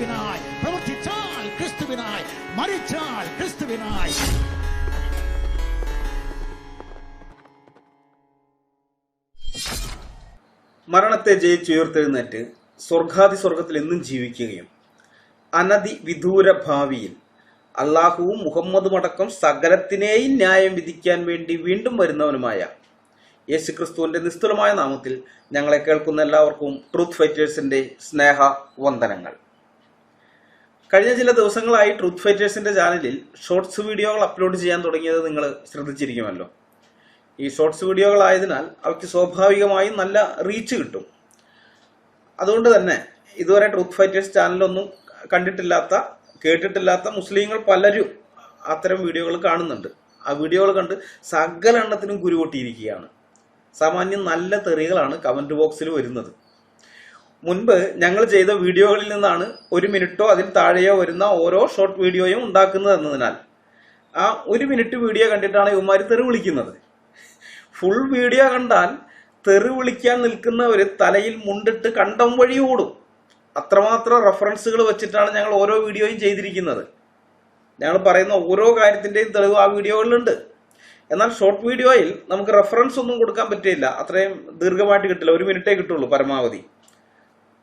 ക്രിസ്തുവിനായി, പ്രവർത്തിച്ചാൽ ക്രിസ്തുവിനായി, മരിച്ചാൽ ക്രിസ്തുവിനായി. മരണത്തെ ജയിച്ചുയർത്തെഴുന്നേറ്റ് സ്വർഗാതിസ്വർഗത്തിൽ എന്നും ജീവിക്കുകയും അനധി വിദൂര ഭാവിയിൽ അള്ളാഹുവും മുഹമ്മദും അടക്കം സകലത്തിനെയും ന്യായം വിധിക്കാൻ വേണ്ടി വീണ്ടും വരുന്നവനുമായ യേശുക്രിസ്തുവിന്റെ നിസ്തുലമായ നാമത്തിൽ ഞങ്ങളെ കേൾക്കുന്ന എല്ലാവർക്കും ട്രൂത്ത് ഫൈറ്റേഴ്സിന്റെ സ്നേഹ വന്ദനങ്ങൾ. കഴിഞ്ഞ ചില ദിവസങ്ങളായി ട്രൂത്ത് ഫൈറ്റേഴ്സിന്റെ ചാനലിൽ ഷോർട്സ് വീഡിയോകൾ അപ്ലോഡ് ചെയ്യാൻ തുടങ്ങിയത് നിങ്ങൾ ശ്രദ്ധിച്ചിരിക്കുമല്ലോ. ഈ ഷോർട്സ് വീഡിയോകളായതിനാൽ അവയ്ക്ക് സ്വാഭാവികമായും നല്ല റീച്ച് കിട്ടും. അതുകൊണ്ട് തന്നെ ഇതുവരെ ട്രൂത്ത് ഫൈറ്റേഴ്സ് ചാനലൊന്നും കണ്ടിട്ടില്ലാത്ത കേട്ടിട്ടില്ലാത്ത മുസ്ലിങ്ങൾ പലരും അത്തരം വീഡിയോകൾ കാണുന്നുണ്ട്. ആ വീഡിയോകൾ കണ്ട് സകല എണ്ണത്തിനും കുരുപൊട്ടിയിരിക്കുകയാണ്. സാമാന്യം നല്ല തെറികളാണ് കമന്റ് ബോക്സിൽ വരുന്നത്. മുൻപ് ഞങ്ങൾ ചെയ്ത വീഡിയോകളിൽ നിന്നാണ് 1 മിനിറ്റോ അതിൽ താഴെയോ വരുന്ന ഓരോ ഷോർട്ട് വീഡിയോയും ഉണ്ടാക്കുന്നത് എന്നതിനാൽ ആ 1 മിനിറ്റ് വീഡിയോ കണ്ടിട്ടാണ് ഇവന്മാർ തെറി വിളിക്കുന്നത്. ഫുൾ വീഡിയോ കണ്ടാൽ തെറി വിളിക്കാൻ നിൽക്കുന്നവർ തലയിൽ മുണ്ടിട്ട് കണ്ടം വഴി ഓടും. അത്രമാത്രം റെഫറൻസുകൾ വെച്ചിട്ടാണ് ഞങ്ങൾ ഓരോ വീഡിയോയും ചെയ്തിരിക്കുന്നത്. ഞങ്ങൾ പറയുന്ന ഓരോ കാര്യത്തിന്റെയും തെളിവ് ആ വീഡിയോകളിലുണ്ട്. എന്നാൽ ഷോർട്ട് വീഡിയോയിൽ നമുക്ക് റെഫറൻസ് ഒന്നും കൊടുക്കാൻ പറ്റില്ല. അത്രയും ദീർഘമായിട്ട് കിട്ടില്ല, 1 മിനിറ്റേ കിട്ടുള്ളൂ പരമാവധി.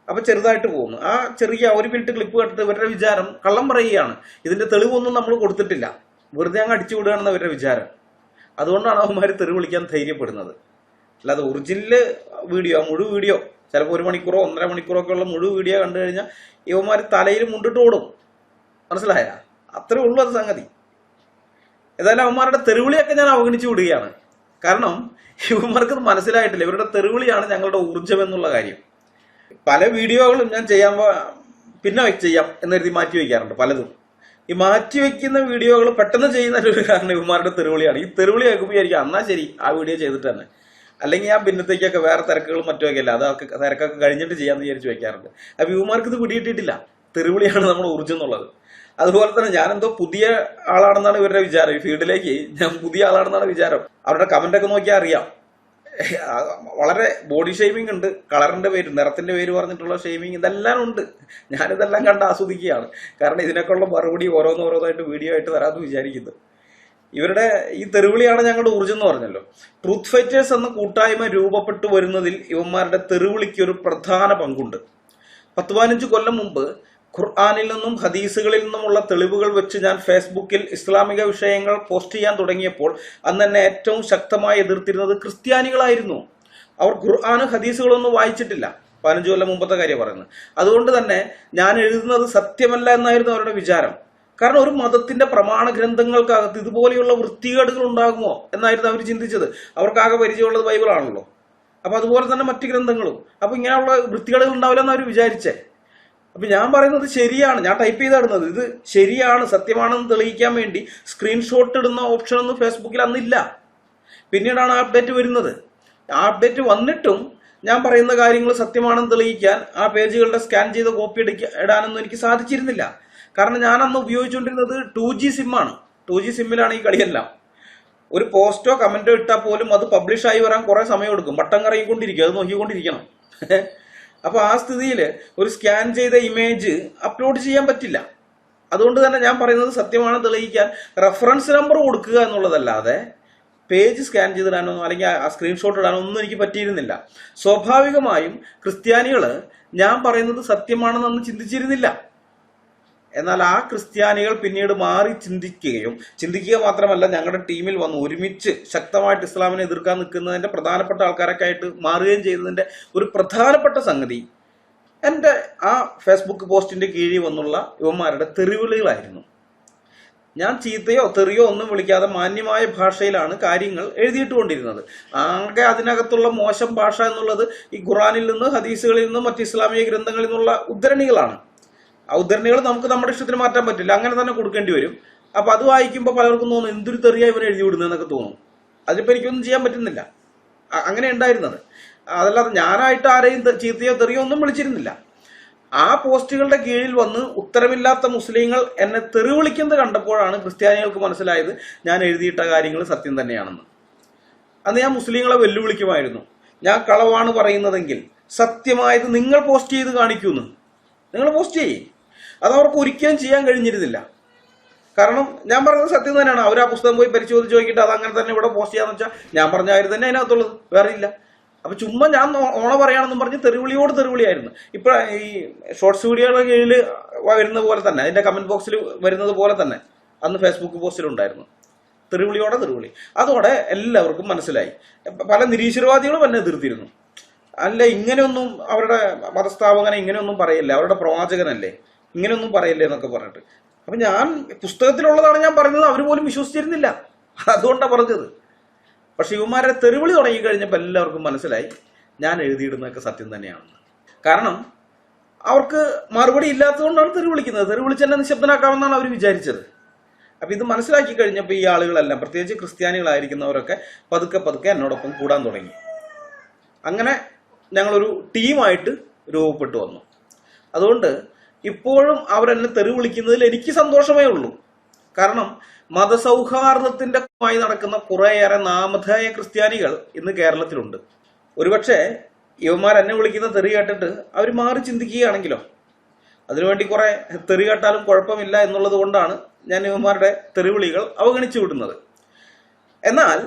അപ്പൊ ചെറുതായിട്ട് പോകുന്നു. ആ ചെറിയ 1 മിനിറ്റ് ക്ലിപ്പ് കണ്ടിട്ട് ഇവരുടെ വിചാരം കള്ളം പറയുകയാണ്, ഇതിന്റെ തെളിവൊന്നും നമ്മൾ കൊടുത്തിട്ടില്ല, വെറുതെ അങ്ങ് അടിച്ചു വിടുകയാണെന്ന് ഇവരുടെ വിചാരം. അതുകൊണ്ടാണ് അവന്മാർ തെറി വിളിക്കാൻ ധൈര്യപ്പെടുന്നത്. അല്ലാതെ ഒറിജിനൽ വീഡിയോ, മുഴുവൻ വീഡിയോ, ചിലപ്പോൾ 1 മണിക്കൂറോ 1.5 മണിക്കൂറോ ഒക്കെ ഉള്ള മുഴുവൻ വീഡിയോ കണ്ടു കഴിഞ്ഞാൽ ഇവന്മാർ തലയിൽ മുണ്ടിട്ട് ഓടും. മനസ്സിലായ? അത്രേ ഉള്ളൂ അത് സംഗതി. ഏതായാലും അവന്മാരുടെ തെറിവിളിയൊക്കെ ഞാൻ അവഗണിച്ചു വിടുകയാണ്. കാരണം ഇവന്മാർക്ക് മനസ്സിലായിട്ടില്ല ഇവരുടെ തെറിവിളിയാണ് ഞങ്ങളുടെ ഊർജ്ജം എന്നുള്ള കാര്യം. പല വീഡിയോകളും ഞാൻ പിന്നെ ചെയ്യാം എന്നെഴുതി മാറ്റി വയ്ക്കാറുണ്ട് പലതും. ഈ മാറ്റിവെക്കുന്ന വീഡിയോകൾ പെട്ടെന്ന് ചെയ്യുന്ന ഒരു കാരണം ഇവന്മാരുടെ തെറിവിളിയാണ്. ഈ തെറിവിളി കേൾക്കുമ്പോൾ വിചാരിക്കും എന്നാ ശരി ആ വീഡിയോ ചെയ്തിട്ട് തന്നെ, അല്ലെങ്കിൽ ആ ഭിന്നത്തേക്കൊക്കെ വേറെ തിരക്കുകളും മറ്റുമൊക്കെ അല്ല, അതൊക്കെ തിരക്കൊക്കെ കഴിഞ്ഞിട്ട് ചെയ്യാമെന്ന് വിചാരിച്ച് വെക്കാറുണ്ട്. അപ്പൊ ഇവന്മാർക്ക് ഇത് പിടിയിട്ടിട്ടില്ല, തെറിവിളിയാണ് നമ്മുടെ ഊർജ്ജം എന്നുള്ളത്. അതുപോലെ തന്നെ ഞാനെന്തോ പുതിയ ആളാണെന്നാണ് ഇവരുടെ വിചാരം. ഈ ഫീൽഡിലേക്ക് ഞാൻ പുതിയ ആളാണെന്നാണ് വിചാരം. അവരുടെ കമന്റൊക്കെ നോക്കിയാൽ അറിയാം. വളരെ ബോഡി ഷെയ്മിങ് ഉണ്ട്, കളറിന്റെ പേര്, നിറത്തിന്റെ പേര് പറഞ്ഞിട്ടുള്ള ഷെയ്മിങ്, ഇതെല്ലാം ഉണ്ട്. ഞാനിതെല്ലാം കണ്ട് ആസ്വദിക്കുകയാണ്. കാരണം ഇതിനൊക്കെയുള്ള മറുപടി ഓരോന്നോരോന്നായിട്ട് വീഡിയോ ആയിട്ട് തരാമെന്ന് വിചാരിക്കുന്നു. ഇവരുടെ ഈ തെറിവിളിയാണ് ഞങ്ങളുടെ ഊർജ്ജം എന്ന് പറഞ്ഞല്ലോ. ട്രൂത്ത് ഫൈറ്റേഴ്സ് എന്ന കൂട്ടായ്മ രൂപപ്പെട്ടു വരുന്നതിൽ ഇവന്മാരുടെ തെറിവിളിക്ക് ഒരു പ്രധാന പങ്കുണ്ട്. 10-15 കൊല്ലം മുമ്പ് ഖുർആനിൽ നിന്നും ഹദീസുകളിൽ നിന്നുമുള്ള തെളിവുകൾ വെച്ച് ഞാൻ ഫേസ്ബുക്കിൽ ഇസ്ലാമിക വിഷയങ്ങൾ പോസ്റ്റ് ചെയ്യാൻ തുടങ്ങിയപ്പോൾ അന്ന് എന്നെ ഏറ്റവും ശക്തമായി എതിർത്തിരുന്നത് ക്രിസ്ത്യാനികളായിരുന്നു. അവർ ഖുർആന് ഹദീസുകളൊന്നും വായിച്ചിട്ടില്ല. 15 കൊല്ലം മുമ്പത്തെ കാര്യം പറയുന്നത്. അതുകൊണ്ട് തന്നെ ഞാൻ എഴുതുന്നത് സത്യമല്ല എന്നായിരുന്നു അവരുടെ വിചാരം. കാരണം ഒരു മതത്തിന്റെ പ്രമാണ ഗ്രന്ഥങ്ങൾക്കകത്ത് ഇതുപോലെയുള്ള വൃത്തികേടുകൾ ഉണ്ടാകുമോ എന്നായിരുന്നു അവർ ചിന്തിച്ചത്. അവർക്കാകെ പരിചയമുള്ളത് ബൈബിളാണല്ലോ. അപ്പൊ അതുപോലെ തന്നെ മറ്റു ഗ്രന്ഥങ്ങളും. അപ്പൊ ഇങ്ങനെയുള്ള വൃത്തികേടുകൾ ഉണ്ടാവില്ല എന്ന് അവർ വിചാരിച്ചേ. അപ്പൊ ഞാൻ പറയുന്നത് ശരിയാണ്, ഞാൻ ടൈപ്പ് ചെയ്തിടുന്നത് ഇത് ശരിയാണ്, സത്യമാണെന്ന് തെളിയിക്കാൻ വേണ്ടി സ്ക്രീൻഷോട്ട് ഇടുന്ന ഓപ്ഷൻ ഒന്നും ഫേസ്ബുക്കിൽ അന്നില്ല. പിന്നീടാണ് ആ അപ്ഡേറ്റ് വരുന്നത്. ആ അപ്ഡേറ്റ് വന്നിട്ടും ഞാൻ പറയുന്ന കാര്യങ്ങൾ സത്യമാണെന്ന് തെളിയിക്കാൻ ആ പേജുകളുടെ സ്കാൻ ചെയ്ത കോപ്പി ഇടാനൊന്നും എനിക്ക് സാധിച്ചിരുന്നില്ല. കാരണം ഞാൻ അന്ന് ഉപയോഗിച്ചുകൊണ്ടിരുന്നത് 2G സിമ്മാണ്. 2G സിമ്മിലാണ് ഈ കളിയെല്ലാം. ഒരു പോസ്റ്റോ കമന്റോ ഇട്ടാൽ പോലും അത് പബ്ലിഷ് ആയി വരാൻ കുറെ സമയം എടുക്കും. ബട്ടൺ കറങ്ങിക്കൊണ്ടിരിക്കും, അത് നോക്കിക്കൊണ്ടിരിക്കണം. അപ്പൊ ആ സ്ഥിതിയിൽ ഒരു സ്കാൻ ചെയ്ത ഇമേജ് അപ്ലോഡ് ചെയ്യാൻ പറ്റില്ല. അതുകൊണ്ട് തന്നെ ഞാൻ പറയുന്നത് സത്യമാണെന്ന് തെളിയിക്കാൻ റെഫറൻസ് നമ്പർ കൊടുക്കുക എന്നുള്ളതല്ലാതെ പേജ് സ്കാൻ ചെയ്തിടാനോ അല്ലെങ്കിൽ ആ സ്ക്രീൻഷോട്ട് ഇടാനോ ഒന്നും എനിക്ക് പറ്റിയിരുന്നില്ല. സ്വാഭാവികമായും ക്രിസ്ത്യാനികള് ഞാൻ പറയുന്നത് സത്യമാണെന്ന് അന്ന് ചിന്തിച്ചിരുന്നില്ല. എന്നാൽ ആ ക്രിസ്ത്യാനികൾ പിന്നീട് മാറി ചിന്തിക്കുക മാത്രമല്ല ഞങ്ങളുടെ ടീമിൽ വന്ന് ഒരുമിച്ച് ശക്തമായിട്ട് ഇസ്ലാമിനെ എതിർക്കാൻ നിൽക്കുന്നതിന്റെ പ്രധാനപ്പെട്ട ആൾക്കാരൊക്കെ ആയിട്ട് മാറുകയും ചെയ്തതിന്റെ ഒരു പ്രധാനപ്പെട്ട സംഗതി എൻ്റെ ആ ഫേസ്ബുക്ക് പോസ്റ്റിന്റെ കീഴിൽ വന്നുള്ള യുവന്മാരുടെ തെറിവിളികളായിരുന്നു. ഞാൻ ചീത്തയോ തെറിയോ ഒന്നും വിളിക്കാതെ മാന്യമായ ഭാഷയിലാണ് കാര്യങ്ങൾ എഴുതിയിട്ടുകൊണ്ടിരുന്നത്. ആകെ അതിനകത്തുള്ള മോശം ഭാഷ എന്നുള്ളത് ഈ ഖുറാനിൽ നിന്ന്, ഹദീസുകളിൽ നിന്നും മറ്റ് ഇസ്ലാമിക ഗ്രന്ഥങ്ങളിൽ നിന്നുള്ള ഉദ്ധരണികളാണ്. ആ ഉദ്ധരണികൾ നമുക്ക് നമ്മുടെ ഇഷ്ടത്തിന് മാറ്റാൻ പറ്റില്ല, അങ്ങനെ തന്നെ കൊടുക്കേണ്ടി വരും. അപ്പൊ അത് വായിക്കുമ്പോൾ പലർക്കും തോന്നും എന്തൊരു തെറിയാ ഇവർ എഴുതി വിടുന്നതെന്നൊക്കെ തോന്നും. അതിപ്പോ എനിക്കൊന്നും ചെയ്യാൻ പറ്റുന്നില്ല. അങ്ങനെ ഉണ്ടായിരുന്നത്. അതല്ലാതെ ഞാനായിട്ട് ആരെയും ചീത്തയോ തെറിയോ ഒന്നും വിളിച്ചിരുന്നില്ല. ആ പോസ്റ്റുകളുടെ കീഴിൽ വന്ന് ഉത്തരമില്ലാത്ത മുസ്ലിങ്ങൾ എന്നെ തെറി വിളിക്കുന്നത് കണ്ടപ്പോഴാണ് ക്രിസ്ത്യാനികൾക്ക് മനസ്സിലായത് ഞാൻ എഴുതിയിട്ട കാര്യങ്ങൾ സത്യം തന്നെയാണെന്ന്. അന്ന് ഞാൻ മുസ്ലിങ്ങളെ വെല്ലുവിളിക്കുമായിരുന്നു. ഞാൻ കളവാണ് പറയുന്നതെങ്കിൽ സത്യമായത് നിങ്ങൾ പോസ്റ്റ് ചെയ്ത് കാണിക്കൂന്ന്. നിങ്ങൾ പോസ്റ്റ് ചെയ്യേ. അത് അവർക്ക് ഒരിക്കലും ചെയ്യാൻ കഴിഞ്ഞിരുന്നില്ല. കാരണം ഞാൻ പറഞ്ഞത് സത്യം തന്നെയാണ്. അവർ ആ പുസ്തകം പോയി പരിശോധിച്ച് നോക്കിയിട്ട് അത് അങ്ങനെ തന്നെ ഇവിടെ പോസ്റ്റ് ചെയ്യാന്ന് വെച്ചാൽ ഞാൻ പറഞ്ഞ കാര്യം തന്നെ അതിനകത്തുള്ളത്, വേറെ ഇല്ല. അപ്പൊ ചുമ്മാ ഞാൻ ഓണ പറയാണെന്നും പറഞ്ഞ് തെറിവിളിയോട് തെറിവിളിയായിരുന്നു. ഇപ്പൊ ഈ ഷോർട്സ് വീഡിയോയുടെ കീഴിൽ വരുന്ന പോലെ തന്നെ, അതിന്റെ കമന്റ് ബോക്സിൽ വരുന്നത് പോലെ തന്നെ അന്ന് ഫേസ്ബുക്ക് പോസ്റ്റിലുണ്ടായിരുന്നു തെറിവിളിയോടെ തെറിവിളി. അതോടെ എല്ലാവർക്കും മനസ്സിലായി. പല നിരീശ്വരവാദികളും എന്നെ എതിർത്തിരുന്നു. അല്ല, ഇങ്ങനെയൊന്നും അവരുടെ മതസ്ഥാപകനെ ഇങ്ങനെയൊന്നും പറയില്ല, അവരുടെ പ്രവാചകനല്ലേ, ഇങ്ങനെയൊന്നും പറയില്ലേ എന്നൊക്കെ പറഞ്ഞിട്ട്. അപ്പൊ ഞാൻ പുസ്തകത്തിലുള്ളതാണ് ഞാൻ പറഞ്ഞത്, അവർ പോലും വിശ്വസിച്ചിരുന്നില്ല. അതുകൊണ്ടാണ് പറഞ്ഞത്. പക്ഷെ ഇവന്മാരെ തെറിവിളി തുടങ്ങി കഴിഞ്ഞപ്പോൾ എല്ലാവർക്കും മനസ്സിലായി ഞാൻ എഴുതിയിടുന്നതൊക്കെ സത്യം തന്നെയാണെന്ന്. കാരണം അവർക്ക് മറുപടി ഇല്ലാത്തതുകൊണ്ടാണ് തെറിവിളിക്കുന്നത്. തെറിവിളിച്ച് എന്നെ നിശബ്ദനാക്കാമെന്നാണ് അവർ വിചാരിച്ചത്. അപ്പൊ ഇത് മനസ്സിലാക്കി കഴിഞ്ഞപ്പോൾ ഈ ആളുകളെല്ലാം, പ്രത്യേകിച്ച് ക്രിസ്ത്യാനികളായിരിക്കുന്നവരൊക്കെ പതുക്കെ പതുക്കെ എന്നോടൊപ്പം കൂടാൻ തുടങ്ങി. അങ്ങനെ ഞങ്ങളൊരു ടീമായിട്ട് രൂപപ്പെട്ടു വന്നു. അതുകൊണ്ട് ഇപ്പോഴും അവരെന്നെ തെറി വിളിക്കുന്നതിൽ എനിക്ക് സന്തോഷമേ ഉള്ളൂ. കാരണം മതസൗഹാർദ്ദത്തിന്റെ നടക്കുന്ന കുറേയേറെ നാമധേയ ക്രിസ്ത്യാനികൾ ഇന്ന് കേരളത്തിലുണ്ട്. ഒരുപക്ഷെ ഇവന്മാർ എന്നെ വിളിക്കുന്ന തെറി കേട്ടിട്ട് അവർ മാറി ചിന്തിക്കുകയാണെങ്കിലോ, അതിനുവേണ്ടി കുറെ തെറി കേട്ടാലും കുഴപ്പമില്ല എന്നുള്ളത് കൊണ്ടാണ് ഞാൻ ഇവന്മാരുടെ തെറിവിളികൾ അവഗണിച്ചു വിടുന്നത്. എന്നാൽ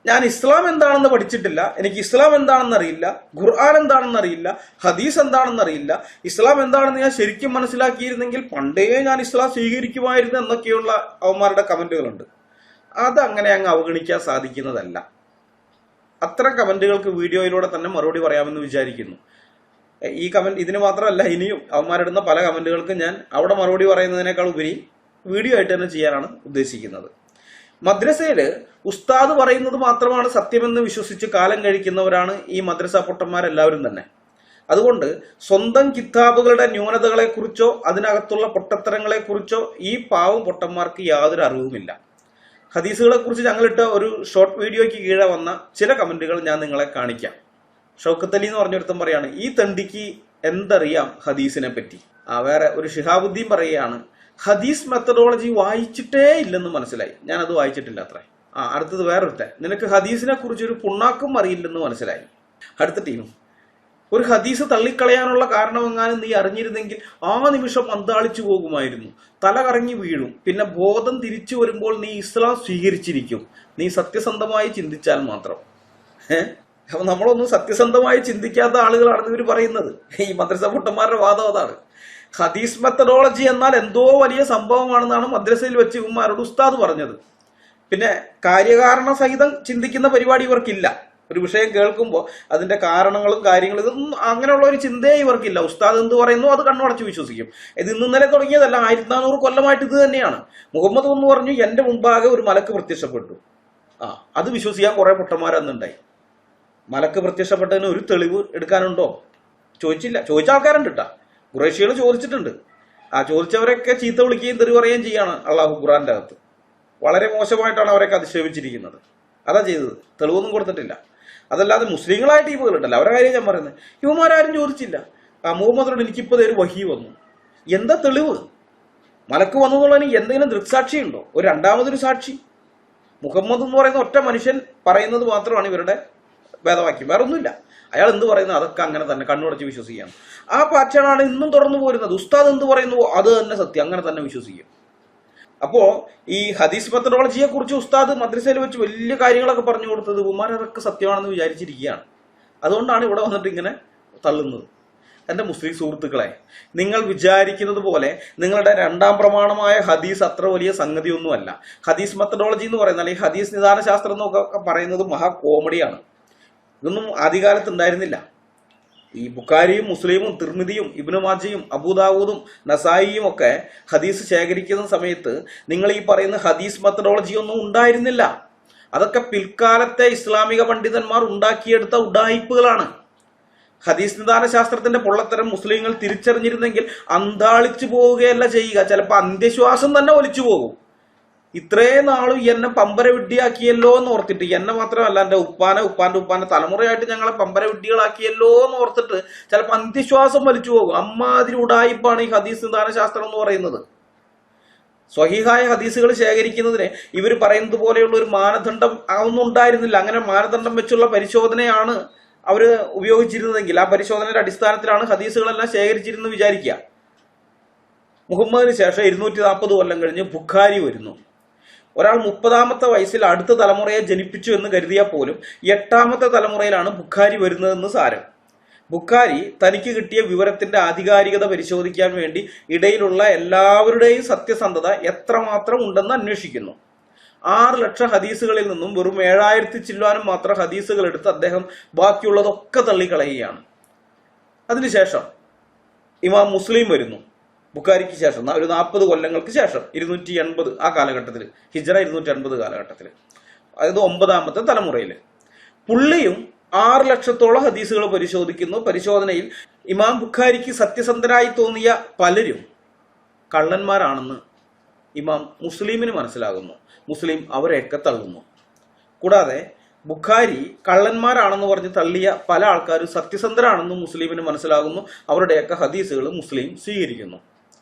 ഞാൻ ഇസ്ലാം എന്താണെന്ന് പഠിച്ചിട്ടില്ല, എനിക്ക് ഇസ്ലാം എന്താണെന്ന് അറിയില്ല, ഖുർആൻ എന്താണെന്ന് അറിയില്ല, ഹദീസ് എന്താണെന്ന് അറിയില്ല. ഇസ്ലാം എന്താണെന്ന് ഞാൻ ശരിക്കും മനസ്സിലാക്കിയിരുന്നെങ്കിൽ പണ്ടേ ഞാൻ ഇസ്ലാം സ്വീകരിക്കുമായിരുന്നു എന്നൊക്കെയുള്ള അവന്മാരുടെ കമന്റുകളുണ്ട്. അതങ്ങനെ അങ്ങ് അവഗണിക്കാൻ സാധിക്കുന്നതല്ല. അത്തരം കമന്റുകൾക്ക് വീഡിയോയിലൂടെ തന്നെ മറുപടി പറയാമെന്ന് വിചാരിക്കുന്നു. ഈ കമന്റ് ഇതിന് മാത്രമല്ല, ഇനിയും അവന്മാരിടുന്ന പല കമന്റുകൾക്കും ഞാൻ അവിടെ മറുപടി പറയുന്നതിനേക്കാൾ ഉപരി വീഡിയോ ആയിട്ട് തന്നെ ചെയ്യാനാണ് ഉദ്ദേശിക്കുന്നത്. മദ്രസയില് ഉസ്താദ് പറയുന്നത് മാത്രമാണ് സത്യമെന്ന് വിശ്വസിച്ച് കാലം കഴിക്കുന്നവരാണ് ഈ മദ്രസ പൊട്ടന്മാരെല്ലാവരും തന്നെ. അതുകൊണ്ട് സ്വന്തം കിതാബുകളുടെ ന്യൂനതകളെക്കുറിച്ചോ അതിനകത്തുള്ള പൊട്ടത്തരങ്ങളെക്കുറിച്ചോ ഈ പാവം പൊട്ടന്മാർക്ക് യാതൊരു അറിവുമില്ല. ഹദീസുകളെ കുറിച്ച് ഞങ്ങളിട്ട ഒരു ഷോർട്ട് വീഡിയോയ്ക്ക് കീഴെ വന്ന ചില കമന്റുകൾ ഞാൻ നിങ്ങളെ കാണിക്കാം. ഷൗക്കത്ത് അലി എന്ന് പറഞ്ഞൊരുത്തം പറയാണ്, ഈ തണ്ടിക്ക് എന്തറിയാം ഹദീസിനെ പറ്റി. വേറെ ഒരു ഷിഹാബുദ്ദീൻ പറയുകയാണ്, ഹദീസ് മെത്തഡോളജി വായിച്ചിട്ടേ ഇല്ലെന്ന് മനസ്സിലായി. ഞാനത് വായിച്ചിട്ടില്ല അത്രേ. അടുത്തത് വേറൊരുത്തൻ, നിനക്ക് ഹദീസിനെ കുറിച്ച് ഒരു പുണ്ണാക്കും അറിയില്ലെന്ന് മനസ്സിലായി. അടുത്ത ടീമും, ഒരു ഹദീസ് തള്ളിക്കളയാനുള്ള കാരണമെങ്ങാനും നീ അറിഞ്ഞിരുന്നെങ്കിൽ ആ നിമിഷം അന്താളിച്ചു പോകുമായിരുന്നു, തല കറങ്ങി വീഴും, പിന്നെ ബോധം തിരിച്ചു വരുമ്പോൾ നീ ഇസ്ലാം സ്വീകരിച്ചിരിക്കും, നീ സത്യസന്ധമായി ചിന്തിച്ചാൽ മാത്രം. അപ്പൊ നമ്മളൊന്നും സത്യസന്ധമായി ചിന്തിക്കാത്ത ആളുകളാണെന്ന് ഇവർ പറയുന്നത്. ഈ മദ്രസ പൊട്ടന്മാരുടെ വാദം അതാണ്. ഹദീസ് മെത്തഡോളജി എന്നാൽ എന്തോ വലിയ സംഭവമാണെന്നാണ് മദ്രസയിൽ വെച്ച് ഇവന്മാരോട് ഉസ്താദ് പറഞ്ഞത്. പിന്നെ കാര്യകാരണ സഹിതം ചിന്തിക്കുന്ന പരിപാടി ഇവർക്കില്ല. ഒരു വിഷയം കേൾക്കുമ്പോൾ അതിന്റെ കാരണങ്ങളും കാര്യങ്ങളും ഇതൊന്നും അങ്ങനെയുള്ള ഒരു ചിന്തയെ ഇവർക്കില്ല. ഉസ്താദ് എന്ത് പറയുന്നു അത് കണ്ണുടച്ച് വിശ്വസിക്കും. ഇത് ഇന്നലെ തുടങ്ങിയതല്ല, 1400 കൊല്ലമായിട്ട് ഇത് തന്നെയാണ്. മുഹമ്മദ് എന്ന് പറഞ്ഞു എന്റെ മുമ്പാകെ ഒരു മലക്ക് പ്രത്യക്ഷപ്പെട്ടു. അത് വിശ്വസിക്കാൻ കുറെ പൊട്ടന്മാരന്നുണ്ടായി. മലക്ക് പ്രത്യക്ഷപ്പെട്ടതിന് ഒരു തെളിവ് എടുക്കാനുണ്ടോ? ചോദിച്ചില്ല. ചോദിച്ച ആൾക്കാരുണ്ട് കേട്ടാ, ഖുറൈശികൾ ചോദിച്ചിട്ടുണ്ട്. ചോദിച്ചവരൊക്കെ ചീത്ത വിളിക്കുകയും തെറി പറയുകയും ചെയ്യാണ് അള്ളാഹു ഖുറാന്റെ അകത്ത്. വളരെ മോശമായിട്ടാണ് അവരൊക്കെ അധിക്ഷേപിച്ചിരിക്കുന്നത്. അതാ ചെയ്തത്, തെളിവൊന്നും കൊടുത്തിട്ടില്ല. അതല്ലാതെ മുസ്ലിങ്ങളായ ടീമുകളുണ്ടല്ലോ, അവരുടെ കാര്യം ഞാൻ പറയുന്നത്. ഇവന്മാരാരും ചോദിച്ചില്ല. മുഹമ്മദിനോട് എനിക്കിപ്പോൾ ഒരു വഹി വന്നു, എന്താ തെളിവ്? മലക്ക് വന്നു എന്നുള്ളതിന് എന്തെങ്കിലും ദൃക്സാക്ഷി ഉണ്ടോ? ഒരു രണ്ടാമതൊരു സാക്ഷി? മുഹമ്മദ് എന്ന് പറയുന്ന ഒറ്റ മനുഷ്യൻ പറയുന്നത് മാത്രമാണ് ഇവരുടെ വേദവാക്യം, വേറെ ഒന്നുമില്ല. അയാൾ എന്ത് പറയുന്നു അതൊക്കെ അങ്ങനെ തന്നെ കണ്ണുടച്ച് വിശ്വസിക്കുകയാണ്. ആ പാറ്റേണാണ് ഇന്നും തുടർന്നു പോരുന്നത്. ഉസ്താദ് എന്ത് പറയുന്നു അത് തന്നെ സത്യം, അങ്ങനെ തന്നെ വിശ്വസിക്കും. അപ്പോ ഈ ഹദീസ് മെത്തഡോളജിയെ കുറിച്ച് ഉസ്താദ് മദ്രസയിൽ വെച്ച് വലിയ കാര്യങ്ങളൊക്കെ പറഞ്ഞു കൊടുത്തത് ഉമാർ അതൊക്കെ സത്യമാണെന്ന് വിചാരിച്ചിരിക്കുകയാണ്. അതുകൊണ്ടാണ് ഇവിടെ വന്നിട്ട് ഇങ്ങനെ തള്ളുന്നത്. എന്റെ മുസ്ലിം സുഹൃത്തുക്കളെ, നിങ്ങൾ വിചാരിക്കുന്നത് പോലെ നിങ്ങളുടെ രണ്ടാം പ്രമാണമായ ഹദീസ് അത്ര വലിയ സംഗതിയൊന്നുമല്ല. ഹദീസ് മെത്തഡോളജി എന്ന് പറയുന്നത്, അല്ലെങ്കിൽ ഹദീസ് നിദാന ശാസ്ത്രം എന്നൊക്കെ പറയുന്നത് മഹാ കോമഡിയാണ്. ഇതൊന്നും ആദ്യകാലത്ത് ഉണ്ടായിരുന്നില്ല. ഈ ബുഖാരിയും മുസ്ലിമും തിർമിദിയും ഇബ്നു മാജയും അബൂദാവൂദും നസായിയും ഒക്കെ ഹദീസ് ശേഖരിക്കുന്ന സമയത്ത് നിങ്ങൾ ഈ പറയുന്ന ഹദീസ് മെത്തഡോളജി ഒന്നും ഉണ്ടായിരുന്നില്ല. അതൊക്കെ പിൽക്കാലത്തെ ഇസ്ലാമിക പണ്ഡിതന്മാർ ഉണ്ടാക്കിയെടുത്ത ഉഡായിപ്പുകളാണ്. ഹദീസ് നിദാന ശാസ്ത്രത്തിന്റെ പൊള്ളത്തരം മുസ്ലിങ്ങൾ തിരിച്ചറിഞ്ഞിരുന്നെങ്കിൽ അന്താളിച്ചു പോവുകയല്ല ചെയ്യുക, ചിലപ്പോൾ അന്ത്യശ്വാസം തന്നെ ഒലിച്ചു പോകും. ഇത്രയും നാളും എന്നെ പമ്പര വിഡ്ഢിയാക്കിയല്ലോ എന്ന് ഓർത്തിട്ട്, എന്നെ മാത്രമല്ല എന്റെ ഉപ്പാന്റെ തലമുറയായിട്ട് ഞങ്ങളെ പമ്പര വിഡ്ഢികളാക്കിയല്ലോ എന്ന് ഓർത്തിട്ട് ചിലപ്പോൾ അന്ത്യശ്വാസം വലിച്ചു പോകും. അമ്മാതിരി ഉഡായിപ്പാണ് ഈ ഹദീസ് നിദാന ശാസ്ത്രം എന്ന് പറയുന്നത്. സ്വഹീഹായ ഹദീസുകൾ ശേഖരിക്കുന്നതിന് ഇവർ പറയുന്നത് പോലെയുള്ള ഒരു മാനദണ്ഡം ഒന്നും ഉണ്ടായിരുന്നില്ല. അങ്ങനെ മാനദണ്ഡം വെച്ചുള്ള പരിശോധനയാണ് അവർ ഉപയോഗിച്ചിരുന്നതെങ്കിൽ ആ പരിശോധനയുടെ അടിസ്ഥാനത്തിലാണ് ഹദീസുകളെല്ലാം ശേഖരിച്ചിരുന്നത് വിചാരിക്കുക. മുഹമ്മദിന് ശേഷം 240 കൊല്ലം കഴിഞ്ഞ് ബുഖാരി വരുന്നു. ഒരാൾ 30ാമത്തെ വയസ്സിൽ അടുത്ത തലമുറയെ ജനിപ്പിച്ചു എന്ന് കരുതിയാൽ പോലും 8ാമത്തെ തലമുറയിലാണ് ബുഖാരി വരുന്നതെന്ന് സാരം. ബുഖാരി തനിക്ക് കിട്ടിയ വിവരത്തിന്റെ ആധികാരികത പരിശോധിക്കാൻ വേണ്ടി ഇടയിലുള്ള എല്ലാവരുടെയും സത്യസന്ധത എത്രമാത്രം ഉണ്ടെന്ന് അന്വേഷിക്കുന്നു. 6 ലക്ഷം ഹദീസുകളിൽ നിന്നും വെറും 7000 ചില്ലാനും മാത്രം ഹദീസുകൾ എടുത്ത് അദ്ദേഹം ബാക്കിയുള്ളതൊക്കെ തള്ളിക്കളയുകയാണ്. അതിനുശേഷം ഇമാം മുസ്ലിം വരുന്നു. ബുഖാരിക്ക് ശേഷം ഒരു 40 കൊല്ലങ്ങൾക്ക് ശേഷം 280 ആ കാലഘട്ടത്തിൽ, ഹിജ്റ 280 കാലഘട്ടത്തിൽ, അതായത് 9ാമത്തെ തലമുറയിൽ പുള്ളിയും 6 ലക്ഷത്തോളം ഹദീസുകൾ പരിശോധിക്കുന്നു. പരിശോധനയിൽ ഇമാം ബുഖാരിക്ക് സത്യസന്ധരായി തോന്നിയ പലരും കള്ളന്മാരാണെന്ന് ഇമാം മുസ്ലിമിന് മനസ്സിലാകുന്നു. മുസ്ലിം അവരെയൊക്കെ തള്ളുന്നു. കൂടാതെ ബുഖാരി കള്ളന്മാരാണെന്ന് പറഞ്ഞ് തള്ളിയ പല ആൾക്കാരും സത്യസന്ധരാണെന്നും മുസ്ലിമിന് മനസ്സിലാകുന്നു. അവരുടെയൊക്കെ ഹദീസുകൾ മുസ്ലിം സ്വീകരിക്കുന്നു.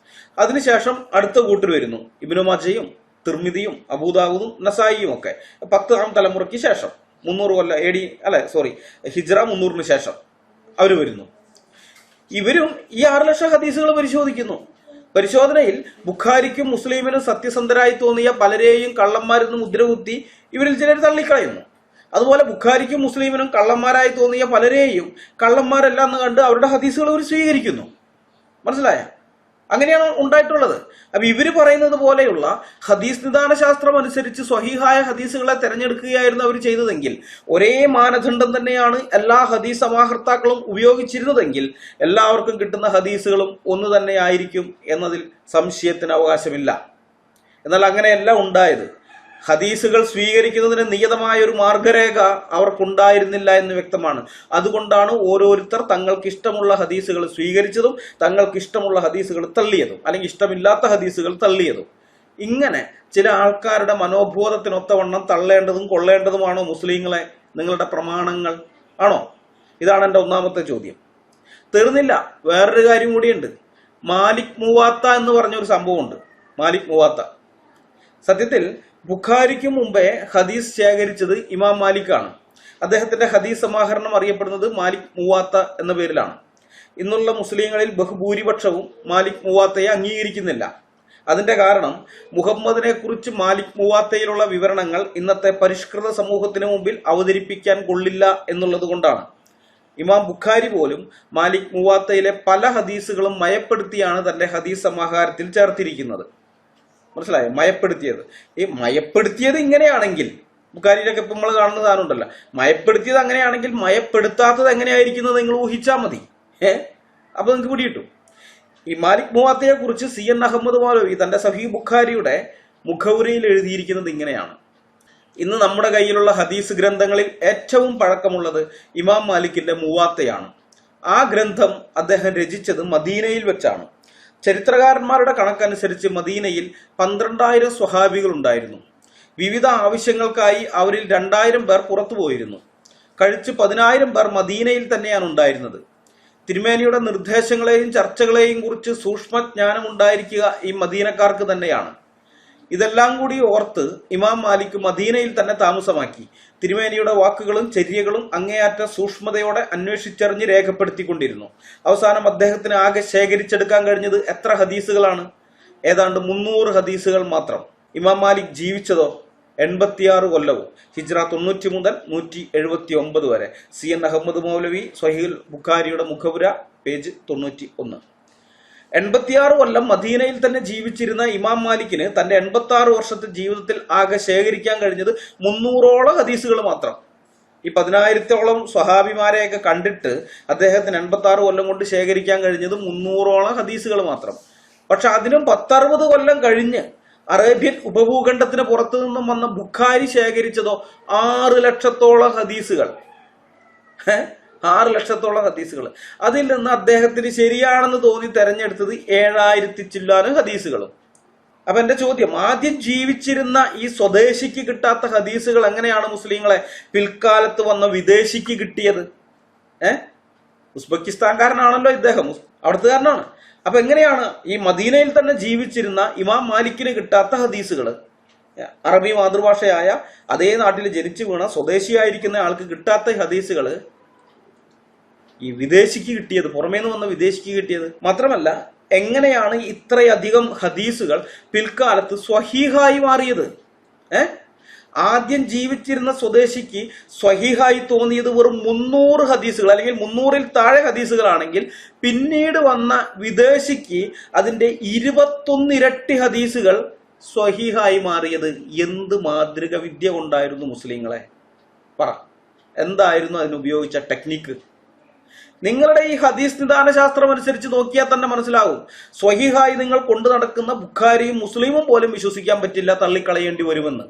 അതിനുശേഷം അടുത്ത കൂട്ടർ വരുന്നു. ഇബ്നു മാജയും തിർമിദിയും അബൂദാവൂദും നസായിയും ഒക്കെ 10ാം തലമുറയ്ക്ക് ശേഷം 300 കൊല്ലം ഹിജ്റ 300-ന് ശേഷം അവർ വരുന്നു. ഇവരും ഈ 6 ലക്ഷം ഹദീസുകൾ പരിശോധിക്കുന്നു. പരിശോധനയിൽ ബുഖാരിക്കും മുസ്ലിമിനും സത്യസന്ധരായി തോന്നിയ പലരെയും കള്ളന്മാരെന്ന് മുദ്രകുത്തി ഇവരിൽ ചിലർ തള്ളിക്കളയുന്നു. അതുപോലെ ബുഖാരിക്കും മുസ്ലിമിനും കള്ളന്മാരായി തോന്നിയ പലരെയും കള്ളന്മാരല്ല എന്ന് കണ്ട് അവരുടെ ഹദീസുകൾ അവർ സ്വീകരിക്കുന്നു. മനസ്സിലായ? അങ്ങനെയാണ് ഉണ്ടായിട്ടുള്ളത്. അപ്പൊ ഇവര് പറയുന്നത് പോലെയുള്ള ഹദീസ് നിദാന ശാസ്ത്രം അനുസരിച്ച് സ്വഹീഹായ ഹദീസുകളെ തെരഞ്ഞെടുക്കുകയായിരുന്നു അവർ ചെയ്തതെങ്കിൽ, ഒരേ മാനദണ്ഡം തന്നെയാണ് എല്ലാ ഹദീസ് സമാഹർത്താക്കളും ഉപയോഗിച്ചിരുന്നതെങ്കിൽ എല്ലാവർക്കും കിട്ടുന്ന ഹദീസുകളും ഒന്ന് തന്നെ ആയിരിക്കും എന്നതിൽ സംശയത്തിന് അവകാശമില്ല. എന്നാൽ അങ്ങനെയല്ല ഉണ്ടായത്. ഹദീസുകൾ സ്വീകരിക്കുന്നതിന് നിയതമായ ഒരു മാർഗരേഖ അവർക്കുണ്ടായിരുന്നില്ല എന്ന് വ്യക്തമാണ്. അതുകൊണ്ടാണ് ഓരോരുത്തർ തങ്ങൾക്ക് ഇഷ്ടമുള്ള ഹദീസുകൾ സ്വീകരിച്ചതും തങ്ങൾക്ക് ഇഷ്ടമുള്ള ഹദീസുകൾ തള്ളിയതും, അല്ലെങ്കിൽ ഇഷ്ടമില്ലാത്ത ഹദീസുകൾ തള്ളിയതും. ഇങ്ങനെ ചില ആൾക്കാരുടെ മനോബോധത്തിനൊത്തവണ്ണം തള്ളേണ്ടതും കൊള്ളേണ്ടതുമാണോ മുസ്ലിങ്ങളെ നിങ്ങളുടെ പ്രമാണങ്ങൾ? ആണോ? ഇതാണ് എൻ്റെ ഒന്നാമത്തെ ചോദ്യം. തീർന്നില്ല, വേറൊരു കാര്യം കൂടിയുണ്ട്. മാലിക് മുവാത്ത എന്ന് പറഞ്ഞൊരു സംഭവമുണ്ട്. മാലിക് മുവാത്ത സത്യത്തിൽ ബുഖാരിക്ക് മുമ്പേ ഹദീസ് ശേഖരിച്ചത് ഇമാം മാലിക്കാണ്. അദ്ദേഹത്തിന്റെ ഹദീസ് സമാഹരണം അറിയപ്പെടുന്നത് മാലിക് മുവാത്ത എന്ന പേരിലാണ്. ഇന്നുള്ള മുസ്ലിങ്ങളിൽ ബഹുഭൂരിപക്ഷവും മാലിക് മുവാത്തയെ അംഗീകരിക്കുന്നില്ല. അതിന്റെ കാരണം മുഹമ്മദിനെ കുറിച്ച് മാലിക് മുവാത്തയിലുള്ള വിവരണങ്ങൾ ഇന്നത്തെ പരിഷ്കൃത സമൂഹത്തിന് മുമ്പിൽ അവതരിപ്പിക്കാൻ കൊള്ളില്ല എന്നുള്ളത് കൊണ്ടാണ്. ഇമാം ബുഖാരി പോലും മാലിക് മുവാത്തയിലെ പല ഹദീസുകളും മയപ്പെടുത്തിയാണ് തന്റെ ഹദീസ് സമാഹാരത്തിൽ ചേർത്തിരിക്കുന്നത്. മനസ്സിലായോ? മയപ്പെടുത്തിയത്. ഈ മയപ്പെടുത്തിയത് ഇങ്ങനെയാണെങ്കിൽ, ബുഖാരിയിലൊക്കെ ഇപ്പം നമ്മൾ കാണുന്ന സാധനമുണ്ടല്ലോ, മയപ്പെടുത്തിയത് അങ്ങനെയാണെങ്കിൽ മയപ്പെടുത്താത്തത് എങ്ങനെയായിരിക്കുന്നത് നിങ്ങൾ ഊഹിച്ചാൽ മതി. അപ്പൊ നിങ്ങൾക്ക് പിടിയിട്ടു. ഈ മാലിക് മുവാത്തയെ കുറിച്ച് CN അഹമ്മദ് മൗലവി തന്റെ സഹീഹ് ബുഖാരിയുടെ മുഖവുരയിൽ എഴുതിയിരിക്കുന്നത് ഇങ്ങനെയാണ്: ഇന്ന് നമ്മുടെ കയ്യിലുള്ള ഹദീസ് ഗ്രന്ഥങ്ങളിൽ ഏറ്റവും പഴക്കമുള്ളത് ഇമാം മാലിക്കിന്റെ മുവാത്തയാണ്. ആ ഗ്രന്ഥം അദ്ദേഹം രചിച്ചത് മദീനയിൽ വെച്ചാണ്. ചരിത്രകാരന്മാരുടെ കണക്കനുസരിച്ച് മദീനയിൽ 12,000 സ്വഹാബികൾ ഉണ്ടായിരുന്നു. വിവിധ ആവശ്യങ്ങൾക്കായി അവരിൽ 2,000 പേർ പുറത്തു പോയിരുന്നു. കഴിച്ച് 10,000 പേർ മദീനയിൽ തന്നെയാണ് ഉണ്ടായിരുന്നത്. തിരുമേനിയുടെ നിർദ്ദേശങ്ങളെയും ചർച്ചകളെയും കുറിച്ച് സൂക്ഷ്മജ്ഞാനം ഉണ്ടായിരിക്കുക ഈ മദീനക്കാർക്ക് തന്നെയാണ്. ഇതെല്ലാം കൂടി ഓർത്ത് ഇമാം മാലിക് മദീനയിൽ തന്നെ താമസമാക്കി. തിരുമേനിയുടെ വാക്കുകളും ചര്യകളും അങ്ങേയറ്റ സൂക്ഷ്മതയോടെ അന്വേഷിച്ചറിഞ്ഞ് രേഖപ്പെടുത്തിക്കൊണ്ടിരുന്നു. അവസാനം അദ്ദേഹത്തിന് ആകെ ശേഖരിച്ചെടുക്കാൻ കഴിഞ്ഞത് എത്ര ഹദീസുകളാണ്? ഏതാണ്ട് 300 ഹദീസുകൾ മാത്രം. ഇമാം മാലിക് ജീവിച്ചതോ 86 കൊല്ലവും, ഹിജ്റ 90 മുതൽ 179 വരെ. CN അഹമ്മദ് മൗലവി സ്വഹീഹ് ബുഖാരിയുടെ മുഖവുര, പേജ് 91. 86 കൊല്ലം മദീനയിൽ തന്നെ ജീവിച്ചിരുന്ന ഇമാം മാലിക്കിന് തന്റെ 86 വർഷത്തെ ജീവിതത്തിൽ ആകെ ശേഖരിക്കാൻ കഴിഞ്ഞത് 300ഓളം ഹദീസുകൾ മാത്രം. ഈ 10,000ഓളം സ്വഹാബിമാരെയൊക്കെ കണ്ടിട്ട് അദ്ദേഹത്തിന് 86 കൊല്ലം കൊണ്ട് ശേഖരിക്കാൻ കഴിഞ്ഞത് 300ഓളം ഹദീസുകൾ മാത്രം. പക്ഷെ അതിനും 10-60 കൊല്ലം കഴിഞ്ഞ് അറേബ്യൻ ഉപഭൂഖണ്ഡത്തിന് പുറത്തു നിന്നും വന്ന ബുഖാരി ശേഖരിച്ചതോ 6 ലക്ഷത്തോളം ഹദീസുകൾ. 6 ലക്ഷത്തോളം ഹദീസുകൾ. അതിൽ നിന്ന് അദ്ദേഹത്തിന് ശരിയാണെന്ന് തോന്നി തെരഞ്ഞെടുത്തത് 7,000 ചില്ലാനും ഹദീസുകളും. അപ്പൊ എന്റെ ചോദ്യം, ആദ്യം ജീവിച്ചിരുന്ന ഈ സ്വദേശിക്ക് കിട്ടാത്ത ഹദീസുകൾ എങ്ങനെയാണ് മുസ്ലിങ്ങളെ പിൽക്കാലത്ത് വന്ന വിദേശിക്ക് കിട്ടിയത്? ഉസ്ബെക്കിസ്ഥാൻകാരനാണല്ലോ ഇദ്ദേഹം, അവിടുത്തുകാരനാണ്. അപ്പൊ എങ്ങനെയാണ് ഈ മദീനയിൽ തന്നെ ജീവിച്ചിരുന്ന ഇമാം മാലിക്കിന് കിട്ടാത്ത ഹദീസുകൾ, അറബി മാതൃഭാഷയായ അതേ നാട്ടിൽ ജനിച്ചു വീണ സ്വദേശിയായിരിക്കുന്ന ആൾക്ക് കിട്ടാത്ത ഹദീസുകൾ ഈ വിദേശിക്ക് കിട്ടിയത്, പുറമേന്ന് വന്ന വിദേശിക്ക് കിട്ടിയത്? മാത്രമല്ല, എങ്ങനെയാണ് ഇത്രയധികം ഹദീസുകൾ പിൽക്കാലത്ത് സ്വഹീഹായി മാറിയത്? ആദ്യം ജീവിച്ചിരുന്ന സ്വദേശിക്ക് സ്വഹീഹായി തോന്നിയത് വെറും 300 ഹദീസുകൾ അല്ലെങ്കിൽ 300-ൽ താഴെ ഹദീസുകളാണെങ്കിൽ പിന്നീട് വന്ന വിദേശിക്ക് അതിന്റെ 21 ഇരട്ടി ഹദീസുകൾ സ്വഹീഹായി മാറിയത് എന്ത് മാതൃക വിദ്യ കൊണ്ടായിരുന്നു മുസ്ലിങ്ങളെ? പറ, എന്തായിരുന്നു അതിനുപയോഗിച്ച ടെക്നിക്ക്? നിങ്ങളുടെ ഈ ഹദീസ് നിദാന ശാസ്ത്രം അനുസരിച്ച് നോക്കിയാൽ തന്നെ മനസ്സിലാവും. സ്വഹീഹായി നിങ്ങൾ കൊണ്ടു നടക്കുന്ന ബുഖാരിയും മുസ്ലിമും പോലും വിശ്വസിക്കാൻ പറ്റില്ല, തള്ളിക്കളയേണ്ടി വരുമെന്ന്.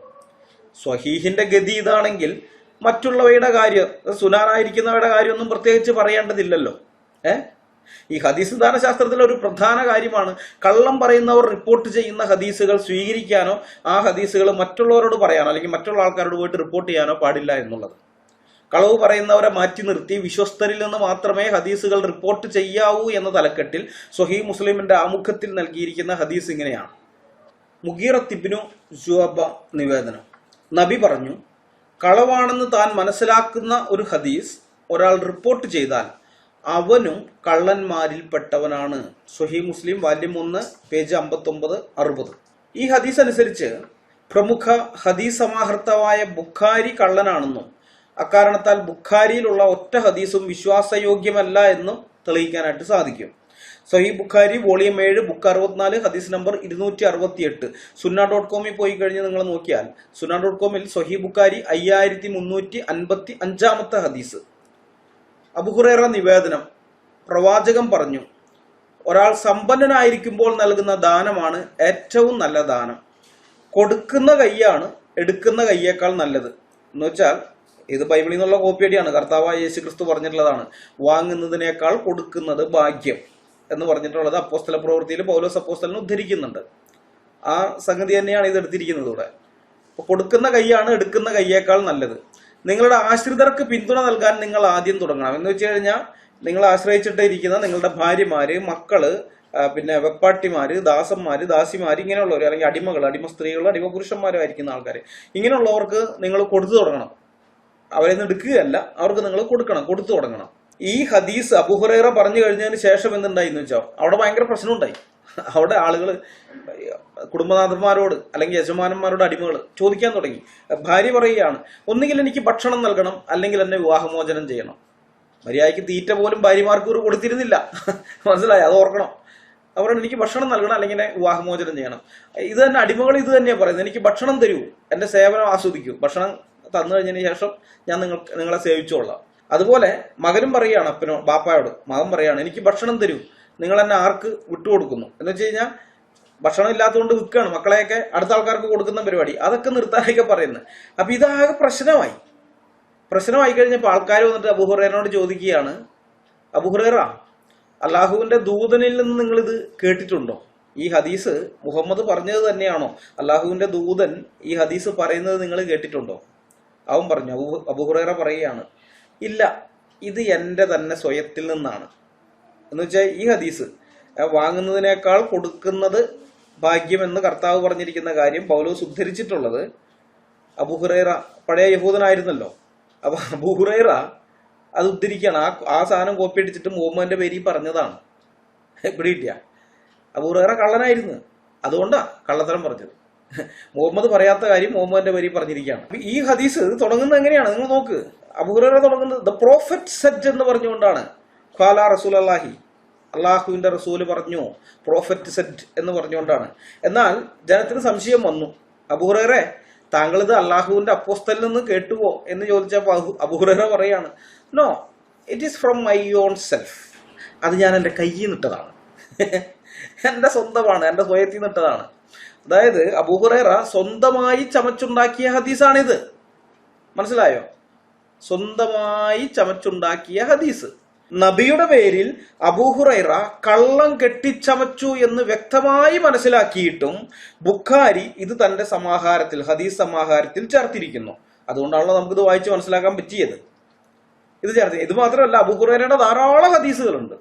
സ്വഹീഹിന്റെ ഗതി ഇതാണെങ്കിൽ മറ്റുള്ളവയുടെ കാര്യം, സുനാനായിരിക്കുന്നവയുടെ കാര്യമൊന്നും പ്രത്യേകിച്ച് പറയേണ്ടതില്ലല്ലോ. ഈ ഹദീസ് നിദാന ശാസ്ത്രത്തിൽ ഒരു പ്രധാന കാര്യമാണ് കള്ളം പറയുന്നവർ റിപ്പോർട്ട് ചെയ്യുന്ന ഹദീസുകൾ സ്വീകരിക്കാനോ ആ ഹദീസുകൾ മറ്റുള്ളവരോട് പറയാനോ അല്ലെങ്കിൽ മറ്റുള്ള ആൾക്കാരോട് പോയിട്ട് റിപ്പോർട്ട് ചെയ്യാനോ പാടില്ല എന്നുള്ളത്. കളവ് പറയുന്നവരെ മാറ്റി നിർത്തി വിശ്വസ്തരിൽ നിന്ന് മാത്രമേ ഹദീസുകൾ റിപ്പോർട്ട് ചെയ്യാവൂ എന്ന തലക്കെട്ടിൽ സ്വഹീഹ് മുസ്ലിമിന്റെ ആമുഖത്തിൽ നൽകിയിരിക്കുന്ന ഹദീസ് ഇങ്ങനെയാണ്. മുഗീറത്ത് ഇബ്നു ശുഅബ നിവേദനം. നബി പറഞ്ഞു, കളവാണെന്ന് താൻ മനസ്സിലാക്കുന്ന ഒരു ഹദീസ് ഒരാൾ റിപ്പോർട്ട് ചെയ്താൽ അവനും കള്ളന്മാരിൽപ്പെട്ടവനാണ്. സ്വഹീഹ് മുസ്ലിം വാല്യം 1 പേജ് 59-60. ഈ ഹദീസ് അനുസരിച്ച് പ്രമുഖ ഹദീസ് സമാഹർത്താവായ ബുഖാരി കള്ളനാണെന്നും അക്കാരണത്താൽ ബുഖാരിയിലുള്ള ഒറ്റ ഹദീസും വിശ്വാസയോഗ്യമല്ല എന്നും തെളിയിക്കാനായിട്ട് സാധിക്കും. സ്വഹീഹ് ബുഖാരി വോളിയം 7 ബുക്ക് 64 ഹദീസ് നമ്പർ 268. സുന്ന.com പോയി കഴിഞ്ഞ് നിങ്ങൾ നോക്കിയാൽ സുന്ന.com സ്വഹീഹ് ബുഖാരി 5355 ഹദീസ്. അബൂ ഹുറൈറ നിവേദനം. പ്രവാചകൻ പറഞ്ഞു, ഒരാൾ സമ്പന്നനായിരിക്കുമ്പോൾ നൽകുന്ന ദാനമാണ് ഏറ്റവും നല്ല ദാനം. കൊടുക്കുന്ന കൈയാണ് എടുക്കുന്ന കൈയേക്കാൾ നല്ലത്. എന്ന് വെച്ചാൽ ഇത് ബൈബിളിൽ നിന്നുള്ള കോപ്പിയടിയാണ്. കർത്താവായ യേശു ക്രിസ്തു പറഞ്ഞിട്ടുള്ളതാണ്. വാങ്ങുന്നതിനേക്കാൾ കൊടുക്കുന്നത് ഭാഗ്യം എന്ന് പറഞ്ഞിട്ടുള്ളത് അപ്പോസ്തല പ്രവൃത്തിയിൽ പൗലോസ് അപ്പോസ്തലനെ ഉദ്ധരിക്കുന്നുണ്ട്. ആ സംഗതി തന്നെയാണ് ഇത് എടുത്തിരിക്കുന്നത് ഇവിടെ. അപ്പൊ കൊടുക്കുന്ന കൈയാണ് എടുക്കുന്ന കൈയേക്കാൾ നല്ലത്. നിങ്ങളുടെ ആശ്രിതർക്ക് പിന്തുണ നൽകാൻ നിങ്ങൾ ആദ്യം തുടങ്ങണം. എന്ന് വെച്ച് കഴിഞ്ഞാൽ നിങ്ങൾ ആശ്രയിച്ചിട്ട് ഇരിക്കുന്ന നിങ്ങളുടെ ഭാര്യമാര്, മക്കള്, പിന്നെ വെപ്പാട്ടിമാര്, ദാസന്മാര്, ദാസിമാര്, ഇങ്ങനെയുള്ളവർ, അല്ലെങ്കിൽ അടിമകൾ, അടിമ സ്ത്രീകൾ, അടിമ പുരുഷന്മാരായിരിക്കുന്ന ആൾക്കാർ, ഇങ്ങനെയുള്ളവർക്ക് നിങ്ങൾ കൊടുത്തു തുടങ്ങണം. അവരെ നിന്ന് എടുക്കുകയല്ല, അവർക്ക് നിങ്ങൾ കൊടുത്തു തുടങ്ങണം. ഈ ഹദീസ് അബൂ ഹുറൈറ പറഞ്ഞു കഴിഞ്ഞതിന് ശേഷം എന്തുണ്ടായിന്ന് വെച്ചാൽ അവിടെ ഭയങ്കര പ്രശ്നമുണ്ടായി. അവിടെ ആളുകൾ കുടുംബനാഥന്മാരോട് അല്ലെങ്കിൽ യജമാനന്മാരോട് അടിമകൾ ചോദിക്കാൻ തുടങ്ങി. ഭാര്യ പറയുകയാണ്, ഒന്നുകിൽ എനിക്ക് ഭക്ഷണം നൽകണം, അല്ലെങ്കിൽ എന്നെ വിവാഹമോചനം ചെയ്യണം. മര്യാദയ്ക്ക് തീറ്റ പോലും ഭാര്യമാർക്ക് കൊടുത്തിരുന്നില്ല. മനസ്സിലായി? അത് ഓർക്കണം. അവരോട് എനിക്ക് ഭക്ഷണം നൽകണം, അല്ലെങ്കിൽ എന്നെ വിവാഹമോചനം ചെയ്യണം. ഇത് തന്നെ അടിമകൾ ഇത് തന്നെയാണ് പറയുന്നത്. എനിക്ക് ഭക്ഷണം തരൂ, എന്റെ സേവനം ആസ്വദിക്കൂ, ഭക്ഷണം തന്നു കഴിഞ്ഞതിന് ശേഷം ഞാൻ നിങ്ങളെ സേവിച്ചോളാം. അതുപോലെ മകനും പറയുകയാണ് ബാപ്പായോട്, മകൻ പറയാണ്, എനിക്ക് ഭക്ഷണം തരൂ, നിങ്ങൾ എന്നെ ആർക്ക് വിട്ടുകൊടുക്കുന്നു? എന്ന് വെച്ച് കഴിഞ്ഞാൽ ഭക്ഷണം ഇല്ലാത്തതുകൊണ്ട് വിൽക്കുകയാണ്, മക്കളെയൊക്കെ അടുത്ത ആൾക്കാർക്ക് കൊടുക്കുന്ന പരിപാടി, അതൊക്കെ നിർത്താനൊക്കെ പറയുന്നത്. അപ്പൊ ഇതാകെ പ്രശ്നമായി കഴിഞ്ഞപ്പോൾ ആൾക്കാർ വന്നിട്ട് അബൂ ഹുറൈറയോട് ചോദിക്കുകയാണ്, അബൂ ഹുറൈറ, അള്ളാഹുവിന്റെ ദൂതനിൽ നിന്ന് നിങ്ങൾ ഇത് കേട്ടിട്ടുണ്ടോ? ഈ ഹദീസ് മുഹമ്മദ് പറഞ്ഞത് തന്നെയാണോ? അള്ളാഹുവിന്റെ ദൂതൻ ഈ ഹദീസ് പറയുന്നത് നിങ്ങൾ കേട്ടിട്ടുണ്ടോ? അവൻ പറഞ്ഞു, അബൂ ഹുറൈറ പറയുകയാണ്, ഇല്ല, ഇത് എന്റെ തന്നെ സ്വയത്തിൽ നിന്നാണ്. എന്ന് വെച്ചാൽ ഈ ഹദീസ് വാങ്ങുന്നതിനേക്കാൾ കൊടുക്കുന്നത് ഭാഗ്യമെന്ന് കർത്താവ് പറഞ്ഞിരിക്കുന്ന കാര്യം പൗലോസ് ഉദ്ധരിച്ചിട്ടുള്ളത് അബൂ ഹുറൈറ പഴയ യഹൂദനായിരുന്നല്ലോ. അപ്പൊ അബൂ ഹുറൈറ അത് ഉദ്ധരിക്കുകയാണ്. ആ സാധനം കോപ്പി അടിച്ചിട്ട് മുഹമ്മദിന്റെ പേരിൽ പറഞ്ഞതാണ്. പിടികിട്ടിയ? അബൂ ഹുറൈറ കള്ളനായിരുന്നു, അതുകൊണ്ടാ കള്ളത്തരം പറഞ്ഞത്. മുഹമ്മദ് പറയാത്ത കാര്യം മുഹമ്മദിന്റെ പേരിൽ പറഞ്ഞിരിക്കുകയാണ്. ഈ ഹദീസ് തുടങ്ങുന്നത് എങ്ങനെയാണ്? നിങ്ങൾ നോക്ക്. അബൂ ഹുറൈറ തുടങ്ങുന്നത് ദ പ്രോഫറ്റ് സെഡ് എന്ന് പറഞ്ഞുകൊണ്ടാണ്. ഖാല റസൂലുള്ളാഹി, അള്ളാഹുവിന്റെ റസൂല് പറഞ്ഞു, പ്രോഫറ്റ് സെഡ് എന്ന് പറഞ്ഞുകൊണ്ടാണ്. എന്നാൽ ജനത്തിന് സംശയം വന്നു, അബൂ ഹുറൈറ, താങ്കൾ ഇത് അള്ളാഹുവിന്റെ അപ്പോസ്തലിൽ നിന്ന് കേട്ടുവോ എന്ന് ചോദിച്ചപ്പോൾ അബൂ ഹുറൈറ പറയാണ്, no, it is from my own self. അത് ഞാൻ എൻ്റെ കയ്യിൽ നിട്ടതാണ്, എന്റെ സ്വന്തമാണ്, എന്റെ സ്വയത്തിൽ നിട്ടതാണ്. അതായത് അബൂ ഹുറൈറ സ്വന്തമായി ചമച്ചുണ്ടാക്കിയ ഹദീസാണിത്. മനസ്സിലായോ? സ്വന്തമായി ചമച്ചുണ്ടാക്കിയ ഹദീസ്. നബിയുടെ പേരിൽ അബൂ ഹുറൈറ കള്ളം കെട്ടിച്ചമച്ചു എന്ന് വ്യക്തമായി മനസ്സിലാക്കിയിട്ടും ബുഖാരി ഇത് തന്റെ സമാഹാരത്തിൽ, ഹദീസ് സമാഹാരത്തിൽ ചേർത്തിരിക്കുന്നു. അതുകൊണ്ടാണല്ലോ നമുക്കിത് വായിച്ച് മനസ്സിലാക്കാൻ പറ്റിയത്. ഇത് മാത്രമല്ല, അബൂ ഹുറൈറയുടെ ധാരാളം ഹദീസുകളുണ്ട്.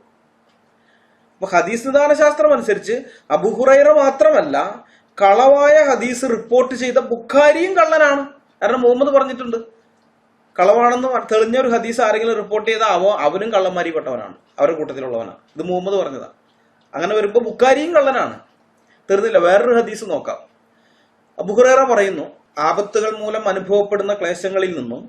അപ്പൊ ഹദീസ് നിദാന ശാസ്ത്രം അനുസരിച്ച് അബൂ ഹുറൈറ മാത്രമല്ല, കളവായ ഹദീസ് റിപ്പോർട്ട് ചെയ്ത ബുഖാരിയും കള്ളനാണ്. കാരണം മുഹമ്മദ് പറഞ്ഞിട്ടുണ്ട്, കളവാണെന്ന് തെളിഞ്ഞ ഒരു ഹദീസ് ആരെങ്കിലും റിപ്പോർട്ട് ചെയ്താൽ അവനും കള്ളന്മാരിൽപ്പെട്ടവനാണ്, അവരുടെ കൂട്ടത്തിലുള്ളവനാണ്. ഇത് മുഹമ്മദ് പറഞ്ഞതാണ്. അങ്ങനെ വരുമ്പോൾ ബുഖാരിയും കള്ളനാണ്. തീർന്നില്ല, വേറൊരു ഹദീസ് നോക്കാം. അബൂ ഹുറൈറ പറയുന്നു, ആപത്തുകൾ മൂലം അനുഭവപ്പെടുന്ന ക്ലേശങ്ങളിൽ നിന്നും,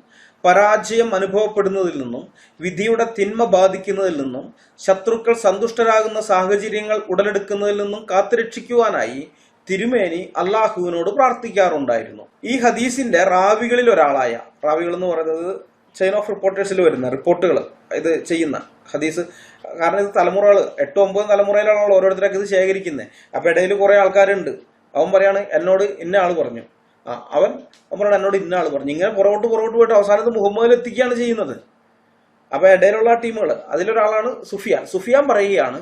പരാജയം അനുഭവപ്പെടുന്നതിൽ നിന്നും, വിധിയുടെ തിന്മ ബാധിക്കുന്നതിൽ നിന്നും, ശത്രുക്കൾ സന്തുഷ്ടരാകുന്ന സാഹചര്യങ്ങൾ ഉടലെടുക്കുന്നതിൽ നിന്നും കാത്തുരക്ഷിക്കുവാനായി തിരുമേനി അള്ളാഹുവിനോട് പ്രാർത്ഥിക്കാറുണ്ടായിരുന്നു. ഈ ഹദീസിന്റെ റാവികളിൽ ഒരാളായ, റാവികൾ എന്ന് പറയുന്നത് ചെയിൻ ഓഫ് റിപ്പോർട്ടേഴ്സിൽ വരുന്ന റിപ്പോർട്ടുകൾ ഇത് ചെയ്യുന്ന ഹദീസ്, കാരണം ഇത് തലമുറകൾ 8-9 തലമുറയിലാണല്ലോ ഓരോരുത്തരൊക്കെ ഇത് ശേഖരിക്കുന്നത്. അപ്പൊ ഇടയിൽ കുറെ ആൾക്കാരുണ്ട്. അവൻ പറയാണ് എന്നോട് ഇന്ന ആള് പറഞ്ഞു, അവൻ പറയണ എന്നോട് ഇന്ന ആള് പറഞ്ഞു, ഇങ്ങനെ പുറകോട്ട് പോയിട്ട് അവസാനത്ത് മുഹമ്മദിൽ എത്തിക്കുകയാണ് ചെയ്യുന്നത്. അപ്പൊ ഇടയിലുള്ള ടീമുകൾ, അതിലൊരാളാണ് സുഫിയാൻ. സുഫിയാൻ പറയുകയാണ്,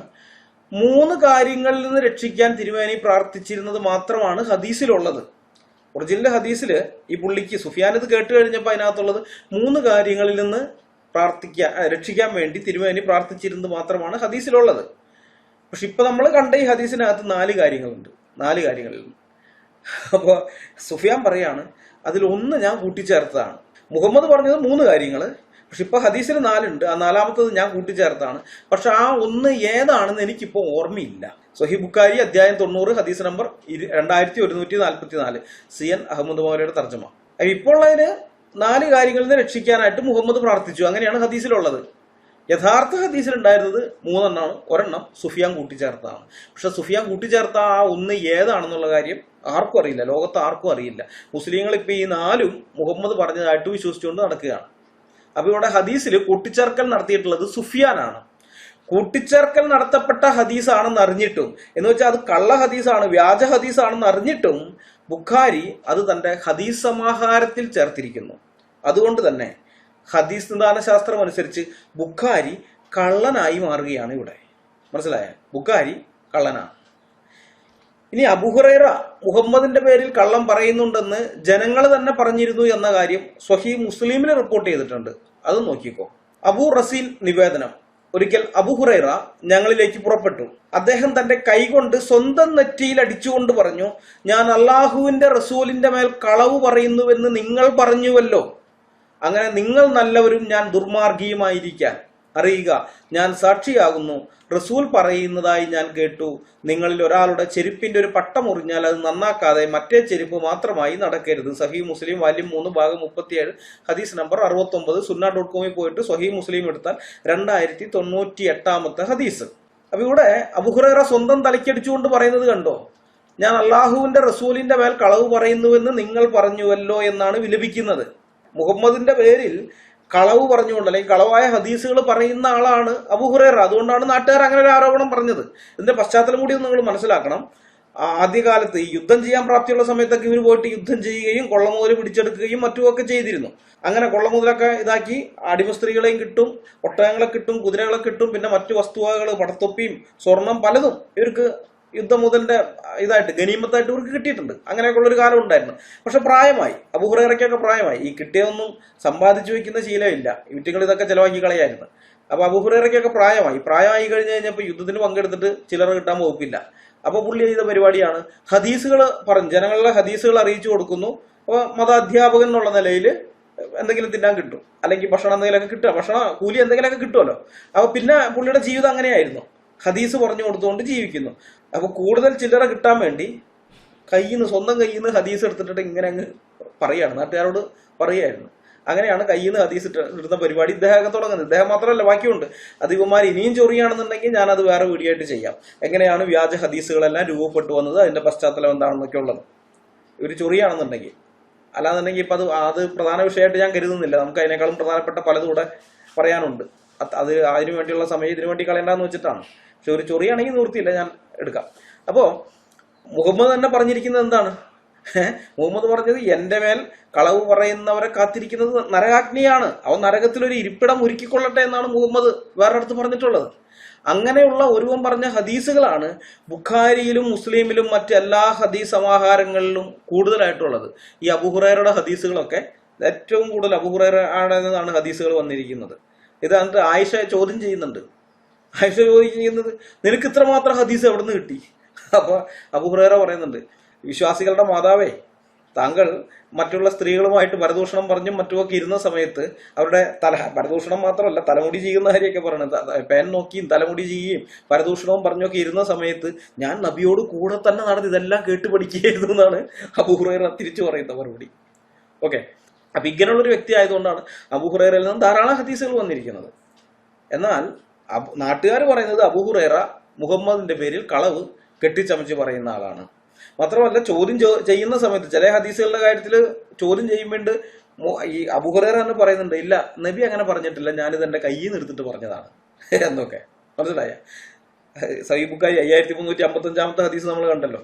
3 കാര്യങ്ങളിൽ നിന്ന് രക്ഷിക്കാൻ തിരുമേനി പ്രാർത്ഥിച്ചിരുന്നത് മാത്രമാണ് ഹദീസിലുള്ളത്. ഒറിജിനൽ ഹദീസിൽ ഈ പുള്ളിക്ക് സുഫിയാൻ ഇത് കേട്ട് കഴിഞ്ഞപ്പോൾ അതിനകത്തുള്ളത് 3 കാര്യങ്ങളിൽ നിന്ന് രക്ഷിക്കാൻ വേണ്ടി തിരുമേനി പ്രാർത്ഥിച്ചിരുന്നത് മാത്രമാണ് ഹദീസിലുള്ളത്. പക്ഷെ ഇപ്പൊ നമ്മൾ കണ്ട ഈ ഹദീസിനകത്ത് 4 കാര്യങ്ങളുണ്ട്. 4 കാര്യങ്ങളിൽ നിന്ന്. അപ്പൊ സുഫിയാൻ പറയാണ്, അതിലൊന്ന് ഞാൻ കൂട്ടിച്ചേർത്തതാണ്. മുഹമ്മദ് പറഞ്ഞത് 3 കാര്യങ്ങൾ, പക്ഷെ ഇപ്പൊ ഹദീസിൽ 4 ഉണ്ട്. ആ 4ാമത്തത് ഞാൻ കൂട്ടിച്ചേർത്താണ്. പക്ഷെ ആ ഒന്ന് ഏതാണെന്ന് എനിക്കിപ്പോ ഓർമ്മയില്ല. സ്വഹീഹ് ബുഖാരി അധ്യായം 90 ഹദീസ് നമ്പർ 2144, CN അഹമ്മദ് മൗലയുടെ തർജ്ജമ. ഇപ്പോൾ അതിന് 4 കാര്യങ്ങളിൽ നിന്ന് രക്ഷിക്കാനായിട്ട് മുഹമ്മദ് പ്രാർത്ഥിച്ചു. അങ്ങനെയാണ് ഹദീസിലുള്ളത്. യഥാർത്ഥ ഹദീസിൽ ഉണ്ടായിരുന്നത് 3 എണ്ണമാണ്. ഒരെണ്ണം സുഫിയാൻ കൂട്ടിച്ചേർത്താണ്. പക്ഷെ സുഫിയാൻ കൂട്ടിച്ചേർത്ത ആ ഒന്ന് ഏതാണെന്നുള്ള കാര്യം ആർക്കും അറിയില്ല, ലോകത്ത് ആർക്കും അറിയില്ല. മുസ്ലിങ്ങൾ ഇപ്പൊ ഈ 4ഉം മുഹമ്മദ് പറഞ്ഞതായിട്ട് വിശ്വസിച്ചുകൊണ്ട് നടക്കുകയാണ്. അപ്പൊ ഇവിടെ ഹദീസിൽ കൂട്ടിച്ചേർക്കൽ നടത്തിയിട്ടുള്ളത് സുഫിയാനാണ്. കൂട്ടിച്ചേർക്കൽ നടത്തപ്പെട്ട ഹദീസാണെന്ന് അറിഞ്ഞിട്ടും, എന്ന് വെച്ചാൽ അത് കള്ള ഹദീസാണ്, വ്യാജ ഹദീസാണെന്ന് അറിഞ്ഞിട്ടും ബുഖാരി അത് തന്റെ ഹദീസ് സമാഹാരത്തിൽ ചേർത്തിരിക്കുന്നു. അതുകൊണ്ട് തന്നെ ഹദീസ് നിദാന ശാസ്ത്രം അനുസരിച്ച് ബുഖാരി കള്ളനായി മാറുകയാണ് ഇവിടെ. മനസ്സിലായ? ബുഖാരി കള്ളനാണ്. ഇനി അബൂ ഹുറൈറ മുഹമ്മദിന്റെ പേരിൽ കള്ളം പറയുന്നുണ്ടെന്ന് ജനങ്ങൾ തന്നെ പറഞ്ഞിരുന്നു എന്ന കാര്യം സ്വഹീഹ് മുസ്ലിമിൽ റിപ്പോർട്ട് ചെയ്തിട്ടുണ്ട്. അത് നോക്കിക്കോ. അബൂ റസീൻ നിവേദനം, ഒരിക്കൽ അബൂ ഹുറൈറ ഞങ്ങളിലേക്ക് പുറപ്പെട്ടു. അദ്ദേഹം തന്റെ കൈകൊണ്ട് സ്വന്തം നെറ്റിയിൽ അടിച്ചുകൊണ്ട് പറഞ്ഞു, ഞാൻ അള്ളാഹുവിന്റെ റസൂലിന്റെ മേൽ കളവ് പറയുന്നുവെന്ന് നിങ്ങൾ പറഞ്ഞുവല്ലോ. അങ്ങനെ നിങ്ങൾ നല്ലവരും ഞാൻ ദുർമാർഗിയുമായിരിക്കാൻ അറിയുക. ഞാൻ സാക്ഷിയാകുന്നു, റസൂൽ പറയുന്നതായി ഞാൻ കേട്ടു, നിങ്ങളിൽ ഒരാളുടെ ചെരുപ്പിന്റെ ഒരു പട്ട മുറിഞ്ഞാൽ അത് നന്നാക്കാതെ മറ്റേ ചെരുപ്പ് മാത്രമായി നടക്കരുത്. സഹീഹ് മുസ്ലിം വാല്യം 3 ഭാഗം 37 ഹദീസ് നമ്പർ 69. sunna.com പോയിട്ട് സഹീഹ് മുസ്ലിം എടുത്താൽ 2098 ഹദീസ്. അപ്പൊ ഇവിടെ അബൂ ഹുറൈറ സ്വന്തം തലയ്ക്കടിച്ചുകൊണ്ട് പറയുന്നത് കണ്ടോ, ഞാൻ അള്ളാഹുവിന്റെ റസൂലിന്റെ മേൽ കളവ് പറയുന്നുവെന്ന് നിങ്ങൾ പറഞ്ഞുവല്ലോ എന്നാണ് വിലപിക്കുന്നത്. മുഹമ്മദിന്റെ പേരിൽ കളവ് പറഞ്ഞുകൊണ്ട് അല്ലെങ്കിൽ കളവായ ഹദീസുകൾ പറയുന്ന ആളാണ് അബൂ ഹുറൈറ. അതുകൊണ്ടാണ് നാട്ടുകാർ അങ്ങനെ ഒരു ആരോപണം പറഞ്ഞത്. ഇതിന്റെ പശ്ചാത്തലം കൂടി നിങ്ങൾ മനസ്സിലാക്കണം. ആദ്യകാലത്ത് ഈ യുദ്ധം ചെയ്യാൻ പ്രാപ്തിയുള്ള സമയത്തൊക്കെ ഇവർ പോയിട്ട് യുദ്ധം ചെയ്യുകയും കൊള്ളമുതൽ പിടിച്ചെടുക്കുകയും മറ്റുമൊക്കെ ചെയ്തിരുന്നു. അങ്ങനെ കൊള്ളമുതലൊക്കെ ഇതാക്കി അടിമ സ്ത്രീകളെയും കിട്ടും, ഒട്ടകങ്ങളെ കിട്ടും, കുതിരകളെ കിട്ടും, പിന്നെ മറ്റു വസ്തുവകകൾ, പടത്തൊപ്പിയും സ്വർണം പലതും ഇവർക്ക് യുദ്ധമുതലിന്റെ ഇതായിട്ട് ഗനീമത്തായിട്ട് ഇവർക്ക് കിട്ടിയിട്ടുണ്ട്. അങ്ങനെയൊക്കെയുള്ള ഒരു കാലം ഉണ്ടായിരുന്നു. പക്ഷെ പ്രായമായി, അബൂ ഹുറൈറയ്ക്കൊക്കെ പ്രായമായി. ഈ കിട്ടിയതൊന്നും സമ്പാദിച്ചു വെക്കുന്ന ശീലമില്ല, ഇവറ്റികൾ ഇതൊക്കെ ചെലവാക്കി കളയായിരുന്നു. അപ്പൊ അബൂ ഹുറൈറയ്ക്കൊക്കെ പ്രായമായി കഴിഞ്ഞ് കഴിഞ്ഞപ്പോൾ യുദ്ധത്തിന് പങ്കെടുത്തിട്ട് ചിലർ കിട്ടാൻ വകുപ്പില്ല. അപ്പൊ പുള്ളി ചെയ്ത പരിപാടിയാണ് ഹദീസുകൾ പറഞ്ഞു, ജനങ്ങളുടെ ഹദീസുകൾ അറിയിച്ചു കൊടുക്കുന്നു. അപ്പൊ മതാധ്യാപകൻ എന്നുള്ള നിലയിൽ എന്തെങ്കിലും തിന്നാൻ കിട്ടും, അല്ലെങ്കിൽ ഭക്ഷണം എന്തെങ്കിലുമൊക്കെ കിട്ടുക, ഭക്ഷണ കൂലി എന്തെങ്കിലുമൊക്കെ കിട്ടുമല്ലോ. അപ്പൊ പിന്നെ പുള്ളിയുടെ ജീവിതം അങ്ങനെയായിരുന്നു, ഹദീസ് പറഞ്ഞു കൊടുത്തുകൊണ്ട് ജീവിക്കുന്നു. അപ്പൊ കൂടുതൽ ചില്ലറ കിട്ടാൻ വേണ്ടി സ്വന്തം കയ്യിൽ നിന്ന് ഹദീസ് എടുത്തിട്ട് ഇങ്ങനെ അങ്ങ് പറയാണ്, നാട്ടുകാരോട് പറയുമായിരുന്നു. അങ്ങനെയാണ് കയ്യിൽ നിന്ന് ഹദീസ് ഇടുന്ന പരിപാടി ഇദ്ദേഹം തുടങ്ങുന്നത്. ഇദ്ദേഹം മാത്രമല്ല, ബാക്കിയുണ്ട്. അത് ഇവന്മാർ ഇനിയും ചൊറിയാണെന്നുണ്ടെങ്കിൽ ഞാനത് വേറെ വീഡിയോ ആയിട്ട് ചെയ്യാം. എങ്ങനെയാണ് വ്യാജ ഹദീസുകളെല്ലാം രൂപപ്പെട്ടു വന്നത്, അതിന്റെ പശ്ചാത്തലം എന്താണെന്നൊക്കെ ഉള്ളത്. ഇവർ ചൊറിയാണെന്നുണ്ടെങ്കിൽ, അല്ലാന്നുണ്ടെങ്കിൽ ഇപ്പൊ അത് പ്രധാന വിഷയമായിട്ട് ഞാൻ കരുതുന്നില്ല. നമുക്ക് അതിനേക്കാളും പ്രധാനപ്പെട്ട പലതും കൂടെ പറയാനുണ്ട്. അത് അതിനു വേണ്ടിയുള്ള സമയം ഇതിനു വേണ്ടി കളയണ്ടെന്ന് വെച്ചിട്ടാണ്. പക്ഷെ ഒരു ചൊറിയാണെങ്കിൽ നിവൃത്തിയില്ല, ഞാൻ എടുക്കാം. അപ്പോ മുഹമ്മദ് തന്നെ പറഞ്ഞിരിക്കുന്നത് എന്താണ്? മുഹമ്മദ് പറഞ്ഞത് എന്റെ മേൽ കളവ് പറയുന്നവരെ കാത്തിരിക്കുന്നത് നരകാഗ്നിയാണ്, അവൻ നരകത്തിലൊരു ഇരിപ്പിടം ഒരുക്കിക്കൊള്ളട്ടെ എന്നാണ് മുഹമ്മദ് വേറൊരിടത്ത് പറഞ്ഞിട്ടുള്ളത്. അങ്ങനെയുള്ള ഒരുവൻ പറഞ്ഞ ഹദീസുകളാണ് ബുഖാരിയിലും മുസ്ലിമിലും മറ്റെല്ലാ ഹദീസ് സമാഹാരങ്ങളിലും കൂടുതലായിട്ടുള്ളത്. ഈ അബൂ ഹുറൈറയുടെ ഹദീസുകളൊക്കെ ഏറ്റവും കൂടുതൽ അബൂ ഹുറൈറയുടേതാണ് ഹദീസുകൾ വന്നിരിക്കുന്നത്. ഇത് എന്നിട്ട് ആയിഷ ചോദ്യം ചെയ്യുന്നുണ്ട്. ആയിഷ ചോദിക്കുന്നത്, നിനക്ക് ഇത്രമാത്രം ഹദീസ് എവിടെ നിന്ന് കിട്ടി? അപ്പൊ അബൂ ഹുറൈറ പറയുന്നുണ്ട്, വിശ്വാസികളുടെ മാതാവേ, താങ്കൾ മറ്റുള്ള സ്ത്രീകളുമായിട്ട് പരദൂഷണം പറഞ്ഞും മറ്റുമൊക്കെ ഇരുന്ന സമയത്ത് അവരുടെ പരദൂഷണം മാത്രമല്ല, തലമുടി ചെയ്യുന്ന കാര്യമൊക്കെ പറയുന്നത്, പേൻ നോക്കിയും തലമുടി ചെയ്യുകയും പരദൂഷണവും പറഞ്ഞൊക്കെ ഇരുന്ന സമയത്ത് ഞാൻ നബിയോട് കൂടെ തന്നെ നടന്ന് ഇതെല്ലാം കേട്ട് പഠിക്കുകയായിരുന്നു എന്നാണ് അബൂ ഹുറൈറ തിരിച്ചു പറയുന്ന മറുപടി. ഓക്കെ, അപ്പൊ ഇങ്ങനെയുള്ളൊരു വ്യക്തി ആയതുകൊണ്ടാണ് അബൂ ഹുറൈറയിൽ നിന്ന് ധാരാളം ഹദീസുകൾ വന്നിരിക്കുന്നത്. എന്നാൽ നാട്ടുകാർ പറയുന്നത് അബൂ ഹുറൈറ മുഹമ്മദിന്റെ പേരിൽ കളവ് കെട്ടിച്ചമച്ച് പറയുന്ന ആളാണ്. മാത്രമല്ല, ചോദ്യം ചെയ്യുന്ന സമയത്ത് ചില ഹദീസുകളുടെ കാര്യത്തിൽ ചോദ്യം ചെയ്യുമ്പോണ്ട് ഈ അബൂ ഹുറൈറ എന്ന് പറയുന്നുണ്ട്, ഇല്ല നബി അങ്ങനെ പറഞ്ഞിട്ടില്ല, ഞാനിത് എന്റെ കയ്യിൽ നിന്ന് എടുത്തിട്ട് പറഞ്ഞതാണ് എന്നൊക്കെ. മനസ്സിലായ? സഹീഹ് ബുഖാരി 5355 ഹദീസ് നമ്മൾ കണ്ടല്ലോ,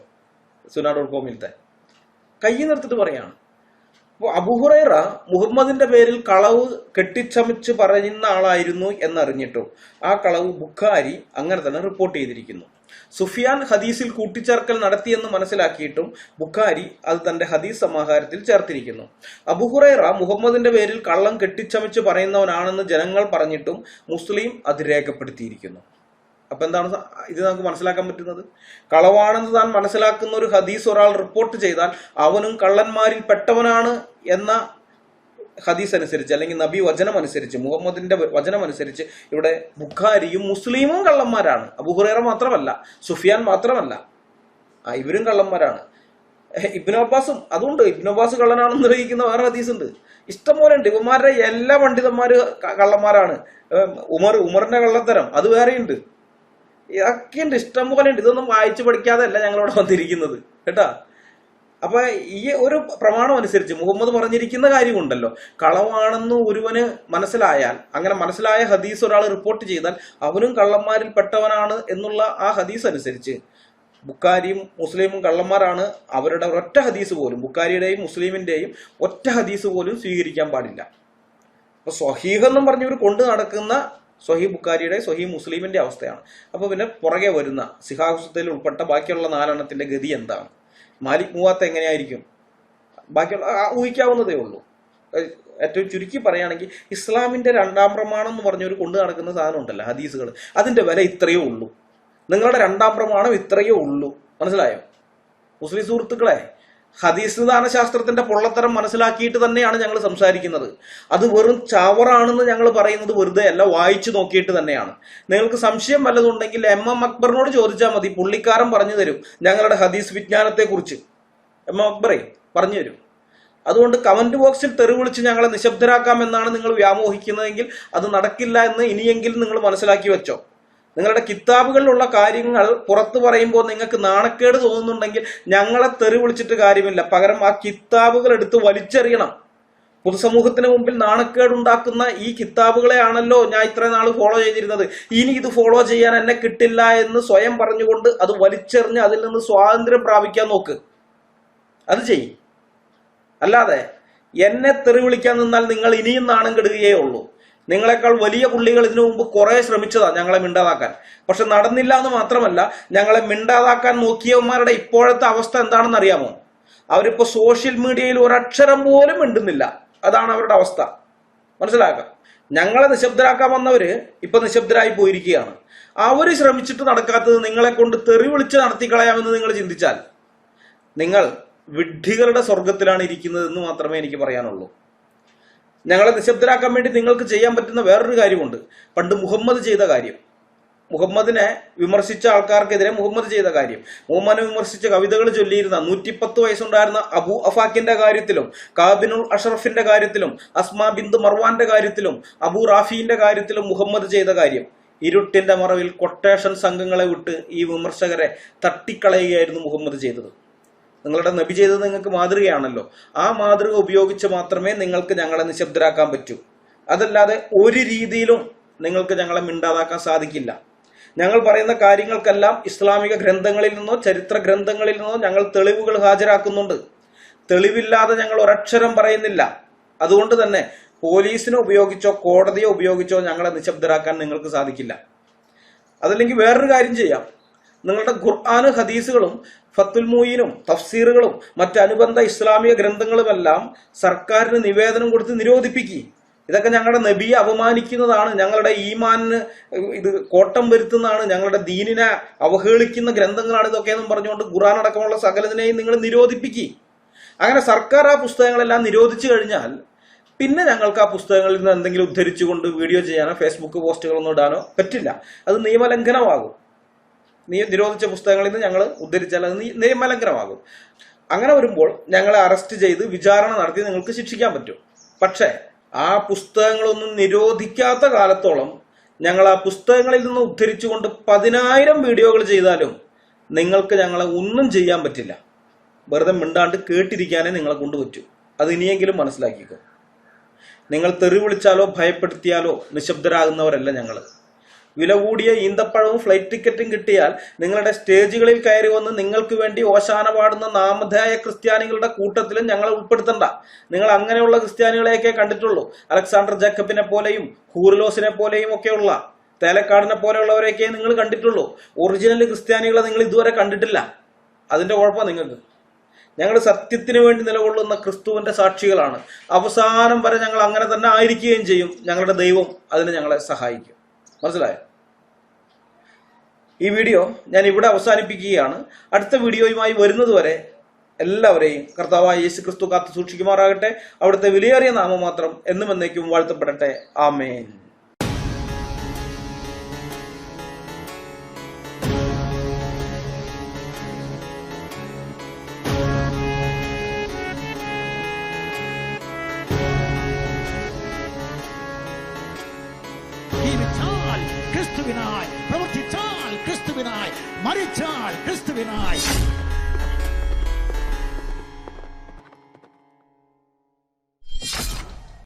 സുനാ.കോമിലത്തെ. കയ്യിൽ നിന്ന് എടുത്തിട്ട് പറയാണ്. അപ്പോൾ അബൂ ഹുറൈറ മുഹമ്മദിന്റെ പേരിൽ കളവ് കെട്ടിച്ചമച്ച് പറയുന്ന ആളായിരുന്നു എന്നറിഞ്ഞിട്ടും ആ കളവ് ബുഖാരി അങ്ങനെ തന്നെ റിപ്പോർട്ട് ചെയ്തിരിക്കുന്നു. സുഫിയാൻ ഹദീസിൽ കൂട്ടിച്ചേർക്കൽ നടത്തിയെന്ന് മനസ്സിലാക്കിയിട്ടും ബുഖാരി അത് തന്റെ ഹദീസ് സമാഹാരത്തിൽ ചേർത്തിരിക്കുന്നു. അബൂ ഹുറൈറ മുഹമ്മദിന്റെ പേരിൽ കള്ളം കെട്ടിച്ചമച്ച് പറയുന്നവനാണെന്ന് ജനങ്ങൾ പറഞ്ഞിട്ടും മുസ്ലിം അത് രേഖപ്പെടുത്തിയിരിക്കുന്നു. അപ്പൊ എന്താണ് ഇത് നമുക്ക് മനസ്സിലാക്കാൻ പറ്റുന്നത്? കളവാണെന്ന് താൻ മനസ്സിലാക്കുന്ന ഒരു ഹദീസ് ഒരാൾ റിപ്പോർട്ട് ചെയ്താൽ അവനും കള്ളന്മാരിൽ പെട്ടവനാണ് എന്ന ഹദീസ് അനുസരിച്ച്, അല്ലെങ്കിൽ നബി വചനം അനുസരിച്ച്, മുഹമ്മദിന്റെ വചനം അനുസരിച്ച് ഇവിടെ ബുഖാരിയും മുസ്ലിമും കള്ളന്മാരാണ്. അബൂ ഹുറൈറ മാത്രമല്ല, സുഫിയാൻ മാത്രമല്ല, ഇവരും കള്ളന്മാരാണ്. ഇബ്നു അബ്ബാസും അതുകൊണ്ട് ഇബ്നു അബ്ബാസ് കള്ളനാണെന്ന് നിർവഹിക്കുന്ന വേറെ ഹദീസ് ഉണ്ട്. ഇഷ്ടംപോലെ ഉണ്ട്. ഇവന്മാരുടെ എല്ലാ പണ്ഡിതന്മാര് കള്ളന്മാരാണ്. ഉമറിന്റെ കള്ളത്തരം അത് വേറെയുണ്ട്. ഇതൊക്കെയുണ്ട്, ഇഷ്ടം പോലെ ഉണ്ട്. ഇതൊന്നും വായിച്ചു പഠിക്കാതെ അല്ല ഞങ്ങളിവിടെ വന്നിരിക്കുന്നത് കേട്ടാ. അപ്പൊ ഈ ഒരു പ്രമാണം അനുസരിച്ച് മുഹമ്മദ് പറഞ്ഞിരിക്കുന്ന കാര്യമുണ്ടല്ലോ, കളവാണെന്ന് ഒരുവന് മനസ്സിലായാൽ, അങ്ങനെ മനസ്സിലായ ഹദീസ് ഒരാൾ റിപ്പോർട്ട് ചെയ്താൽ അവനും കള്ളന്മാരിൽ പെട്ടവനാണ് എന്നുള്ള ആ ഹദീസ് അനുസരിച്ച് ബുഖാരിയും മുസ്ലിമും കള്ളന്മാരാണ്. അവരുടെ ഒറ്റ ഹദീസ് പോലും, ബുഖാരിയുടെയും മുസ്ലിമിന്റെയും ഒറ്റ ഹദീസ് പോലും സ്വീകരിക്കാൻ പാടില്ല. അപ്പൊ സ്വഹീഹ് എന്നും പറഞ്ഞവർ കൊണ്ട് നടക്കുന്ന സ്വഹീഹ് ബുഖാരിയുടെ സ്വഹീഹ് മുസ്ലിമിന്റെ അവസ്ഥയാണ്. അപ്പൊ പിന്നെ പുറകെ വരുന്ന സിഹാഹുസത്തിൽ ഉൾപ്പെട്ട ബാക്കിയുള്ള 4 എണ്ണത്തിന്റെ ഗതി എന്താണ്? മാലിക് മൂവാത്ത എങ്ങനെയായിരിക്കും? ബാക്കിയുള്ള ഊഹിക്കാവുന്നതേ ഉള്ളൂ. ഏറ്റവും ചുരുക്കി പറയുകയാണെങ്കിൽ ഇസ്ലാമിന്റെ 2ാം പ്രമാണം എന്ന് പറഞ്ഞൊരു കൊണ്ട് നടക്കുന്ന സാധനം ഉണ്ടല്ലോ, ഹദീസുകൾ, അതിന്റെ വില ഇത്രയേ ഉള്ളൂ. നിങ്ങളുടെ 2ാം പ്രമാണം ഇത്രയേ ഉള്ളൂ. മനസ്സിലായോ മുസ്ലിം സുഹൃത്തുക്കളെ? ഹദീസ് ദാനശാസ്ത്രത്തിന്റെ പൊള്ളത്തരം മനസ്സിലാക്കിയിട്ട് തന്നെയാണ് ഞങ്ങൾ സംസാരിക്കുന്നത്. അത് വെറും ചവറാണെന്ന് ഞങ്ങൾ പറയുന്നത് വെറുതെ അല്ല, വായിച്ചു നോക്കിയിട്ട് തന്നെയാണ്. നിങ്ങൾക്ക് സംശയം വല്ലതുണ്ടെങ്കിൽ MM അക്ബറിനോട് ചോദിച്ചാൽ മതി, പുള്ളിക്കാരൻ പറഞ്ഞു തരും ഞങ്ങളുടെ ഹദീസ് വിജ്ഞാനത്തെ കുറിച്ച്. MM അക്ബറെ പറഞ്ഞു തരും. അതുകൊണ്ട് കമന്റ് ബോക്സിൽ തെറി വിളിച്ച് ഞങ്ങളെ നിശബ്ദരാക്കാമെന്നാണ് നിങ്ങൾ വ്യാമോഹിക്കുന്നതെങ്കിൽ അത് നടക്കില്ല എന്ന് ഇനിയെങ്കിലും നിങ്ങൾ മനസ്സിലാക്കി വെച്ചോ. നിങ്ങളുടെ കിതാബുകളിലുള്ള കാര്യങ്ങൾ പുറത്തു പറയുമ്പോൾ നിങ്ങൾക്ക് നാണക്കേട് തോന്നുന്നുണ്ടെങ്കിൽ ഞങ്ങളെ തെറി വിളിച്ചിട്ട് കാര്യമില്ല. പകരം ആ കിതാബുകൾ എടുത്ത് വലിച്ചെറിയണം. പൊതുസമൂഹത്തിന് മുമ്പിൽ നാണക്കേടുണ്ടാക്കുന്ന ഈ കിതാബുകളെയാണല്ലോ ഞാൻ ഇത്രയും നാൾ ഫോളോ ചെയ്തിരുന്നത്, ഇനി ഇത് ഫോളോ ചെയ്യാൻ എന്നെ കിട്ടില്ല എന്ന് സ്വയം പറഞ്ഞുകൊണ്ട് അത് വലിച്ചെറിഞ്ഞ് അതിൽ നിന്ന് സ്വാതന്ത്ര്യം പ്രാപിക്കാൻ നോക്ക്. അത് ചെയ്യും. അല്ലാതെ എന്നെ തെറി വിളിക്കാൻ നിന്നാൽ നിങ്ങൾ ഇനിയും നാണം കെടുകയേ ഉള്ളൂ. നിങ്ങളെക്കാൾ വലിയ പുള്ളികൾ ഇതിനു മുമ്പ് കുറെ ശ്രമിച്ചതാ ഞങ്ങളെ മിണ്ടാതാക്കാൻ. പക്ഷെ നടന്നില്ല എന്ന് മാത്രമല്ല, ഞങ്ങളെ മിണ്ടാതാക്കാൻ നോക്കിയവന്മാരുടെ ഇപ്പോഴത്തെ അവസ്ഥ എന്താണെന്ന് അറിയാമോ? അവരിപ്പോ സോഷ്യൽ മീഡിയയിൽ ഒരക്ഷരം പോലും മിണ്ടുന്നില്ല. അതാണ് അവരുടെ അവസ്ഥ. മനസ്സിലാക്കാം. ഞങ്ങളെ നിശബ്ദരാക്കാൻ വന്നവര് ഇപ്പൊ നിശബ്ദരായി പോയിരിക്കുകയാണ്. അവര് ശ്രമിച്ചിട്ട് നടക്കാത്തത് നിങ്ങളെ കൊണ്ട് തെറി വിളിച്ച് നടത്തിക്കളയാമെന്ന് നിങ്ങൾ ചിന്തിച്ചാൽ നിങ്ങൾ വിഡ്ഢികളുടെ സ്വർഗത്തിലാണ് ഇരിക്കുന്നത് എന്ന് മാത്രമേ എനിക്ക് പറയാനുള്ളൂ. ഞങ്ങളെ നിശബ്ദരാക്കാൻ വേണ്ടി നിങ്ങൾക്ക് ചെയ്യാൻ പറ്റുന്ന വേറൊരു കാര്യമുണ്ട്. പണ്ട് മുഹമ്മദ് ചെയ്ത കാര്യം, മുഹമ്മദിനെ വിമർശിച്ച ആൾക്കാർക്കെതിരെ മുഹമ്മദ് ചെയ്ത കാര്യം, മുഹമ്മദിനെ വിമർശിച്ച കവിതകൾ ചൊല്ലിയിരുന്ന 110 വയസ്സുണ്ടായിരുന്ന അബു അഫാക്കിന്റെ കാര്യത്തിലും, കാബിനുൽ അഷറഫിന്റെ കാര്യത്തിലും, അസ്മാ ബിന്ദു മർവാന്റെ കാര്യത്തിലും, അബു റാഫിന്റെ കാര്യത്തിലും മുഹമ്മദ് ചെയ്ത കാര്യം, ഇരുട്ടിന്റെ മറവിൽ കൊട്ടേഷൻ സംഘങ്ങളെ വിട്ട് ഈ വിമർശകരെ തട്ടിക്കളയുകയായിരുന്നു മുഹമ്മദ് ചെയ്തത്. നിങ്ങളുടെ നബി ചെയ്തത് നിങ്ങൾക്ക് മാതൃകയാണല്ലോ. ആ മാതൃക ഉപയോഗിച്ച് മാത്രമേ നിങ്ങൾക്ക് ഞങ്ങളെ നിശബ്ദരാക്കാൻ പറ്റൂ. അതല്ലാതെ ഒരു രീതിയിലും നിങ്ങൾക്ക് ഞങ്ങളെ മിണ്ടാതാക്കാൻ സാധിക്കില്ല. ഞങ്ങൾ പറയുന്ന കാര്യങ്ങൾക്കെല്ലാം ഇസ്ലാമിക ഗ്രന്ഥങ്ങളിൽ നിന്നോ ചരിത്ര ഗ്രന്ഥങ്ങളിൽ നിന്നോ ഞങ്ങൾ തെളിവുകൾ ഹാജരാക്കുന്നുണ്ട്. തെളിവില്ലാതെ ഞങ്ങൾ ഒരക്ഷരം പറയുന്നില്ല. അതുകൊണ്ട് തന്നെ പോലീസിനെ ഉപയോഗിച്ചോ കോടതിയെ ഉപയോഗിച്ചോ ഞങ്ങളെ നിശബ്ദരാക്കാൻ നിങ്ങൾക്ക് സാധിക്കില്ല. അതല്ലെങ്കിൽ വേറൊരു കാര്യം ചെയ്യാം. നിങ്ങളുടെ ഖുർആന് ഹദീസുകളും ഫത്തുൽ മൂയിനും തഫ്സീറുകളും മറ്റനുബന്ധ ഇസ്ലാമിക ഗ്രന്ഥങ്ങളുമെല്ലാം സർക്കാരിന് നിവേദനം കൊടുത്ത് നിരോധിപ്പിക്കുക. ഇതൊക്കെ ഞങ്ങളുടെ നബിയെ അപമാനിക്കുന്നതാണ്, ഞങ്ങളുടെ ഈമാനിന് ഇത് കോട്ടം വരുത്തുന്നതാണ്, ഞങ്ങളുടെ ദീനിനെ അവഹേളിക്കുന്ന ഗ്രന്ഥങ്ങളാണ് ഇതൊക്കെ എന്നും പറഞ്ഞുകൊണ്ട് ഖുർആൻ അടക്കമുള്ള സകലതിനെയും നിങ്ങൾ നിരോധിപ്പിക്കുക. അങ്ങനെ സർക്കാർ ആ പുസ്തകങ്ങളെല്ലാം നിരോധിച്ചു കഴിഞ്ഞാൽ പിന്നെ ഞങ്ങൾക്ക് ആ പുസ്തകങ്ങളിൽ നിന്ന് എന്തെങ്കിലും ഉദ്ധരിച്ചുകൊണ്ട് വീഡിയോ ചെയ്യാനോ ഫേസ്ബുക്ക് പോസ്റ്റുകളൊന്നും ഇടാനോ പറ്റില്ല. അത് നിയമലംഘനമാകും. നിരോധിച്ച പുസ്തകങ്ങളിൽ നിന്ന് ഞങ്ങൾ ഉദ്ധരിച്ചാൽ അത് നിയമലംഘനമാകും. അങ്ങനെ വരുമ്പോൾ ഞങ്ങളെ അറസ്റ്റ് ചെയ്ത് വിചാരണ നടത്തി നിങ്ങൾക്ക് ശിക്ഷിക്കാൻ പറ്റും. പക്ഷേ ആ പുസ്തകങ്ങളൊന്നും നിരോധിക്കാത്ത കാലത്തോളം ഞങ്ങൾ ആ പുസ്തകങ്ങളിൽ നിന്ന് ഉദ്ധരിച്ചുകൊണ്ട് 10,000 വീഡിയോകൾ ചെയ്താലും നിങ്ങൾക്ക് ഞങ്ങളെ ഒന്നും ചെയ്യാൻ പറ്റില്ല. വെറുതെ മിണ്ടാണ്ട് കേട്ടിരിക്കാനേ നിങ്ങളെ കൊണ്ട് പറ്റൂ. അത് ഇനിയെങ്കിലും മനസ്സിലാക്കിക്കോ. നിങ്ങൾ തെറി വിളിച്ചാലോ ഭയപ്പെടുത്തിയാലോ നിശബ്ദരാകുന്നവരല്ല ഞങ്ങൾ. വില കൂടിയ ഈന്തപ്പഴവും ഫ്ലൈറ്റ് ടിക്കറ്റും കിട്ടിയാൽ നിങ്ങളുടെ സ്റ്റേജുകളിൽ കയറി വന്ന് നിങ്ങൾക്ക് വേണ്ടി ഓശാന പാടുന്ന നാമധേയ ക്രിസ്ത്യാനികളുടെ കൂട്ടത്തിലും ഞങ്ങളെ ഉൾപ്പെടുത്തണ്ട. നിങ്ങൾ അങ്ങനെയുള്ള ക്രിസ്ത്യാനികളെയൊക്കെ കണ്ടിട്ടുള്ളൂ. അലക്സാണ്ടർ ജേക്കബിനെ പോലെയും ഹൂർലോസിനെ പോലെയും ഒക്കെയുള്ള, തേലക്കാടിനെ പോലെയുള്ളവരെയൊക്കെ നിങ്ങൾ കണ്ടിട്ടുള്ളൂ. ഒറിജിനൽ ക്രിസ്ത്യാനികളെ നിങ്ങൾ ഇതുവരെ കണ്ടിട്ടില്ല. അതിന്റെ കുഴപ്പം നിങ്ങൾക്ക്. ഞങ്ങൾ സത്യത്തിന് വേണ്ടി നിലകൊള്ളുന്ന ക്രിസ്തുവിന്റെ സാക്ഷികളാണ്. അവസാനം വരെ ഞങ്ങൾ അങ്ങനെ തന്നെ ആയിരിക്കുകയും ചെയ്യും. ഞങ്ങളുടെ ദൈവം അതിന് ഞങ്ങളെ സഹായിക്കും. മനസ്സിലായോ? ഈ വീഡിയോ ഞാൻ ഇവിടെ അവസാനിപ്പിക്കുകയാണ്. അടുത്ത വീഡിയോയുമായി വരുന്നത് വരെ എല്ലാവരെയും കർത്താവായ യേശു ക്രിസ്തു കാത്തു സൂക്ഷിക്കുമാറാകട്ടെ. അവിടുത്തെ വിലയേറിയ നാമം മാത്രം എന്നും എന്നേക്കും വാഴ്ത്തപ്പെടട്ടെ. ആമേൻ. ജീവിച്ചാൽ ക്രിസ്തുവിനായി, പ്രവർത്തിച്ചാൽ ക്രിസ്തുവിനായി, മരിച്ചാൽ ക്രിസ്തുവിനായി.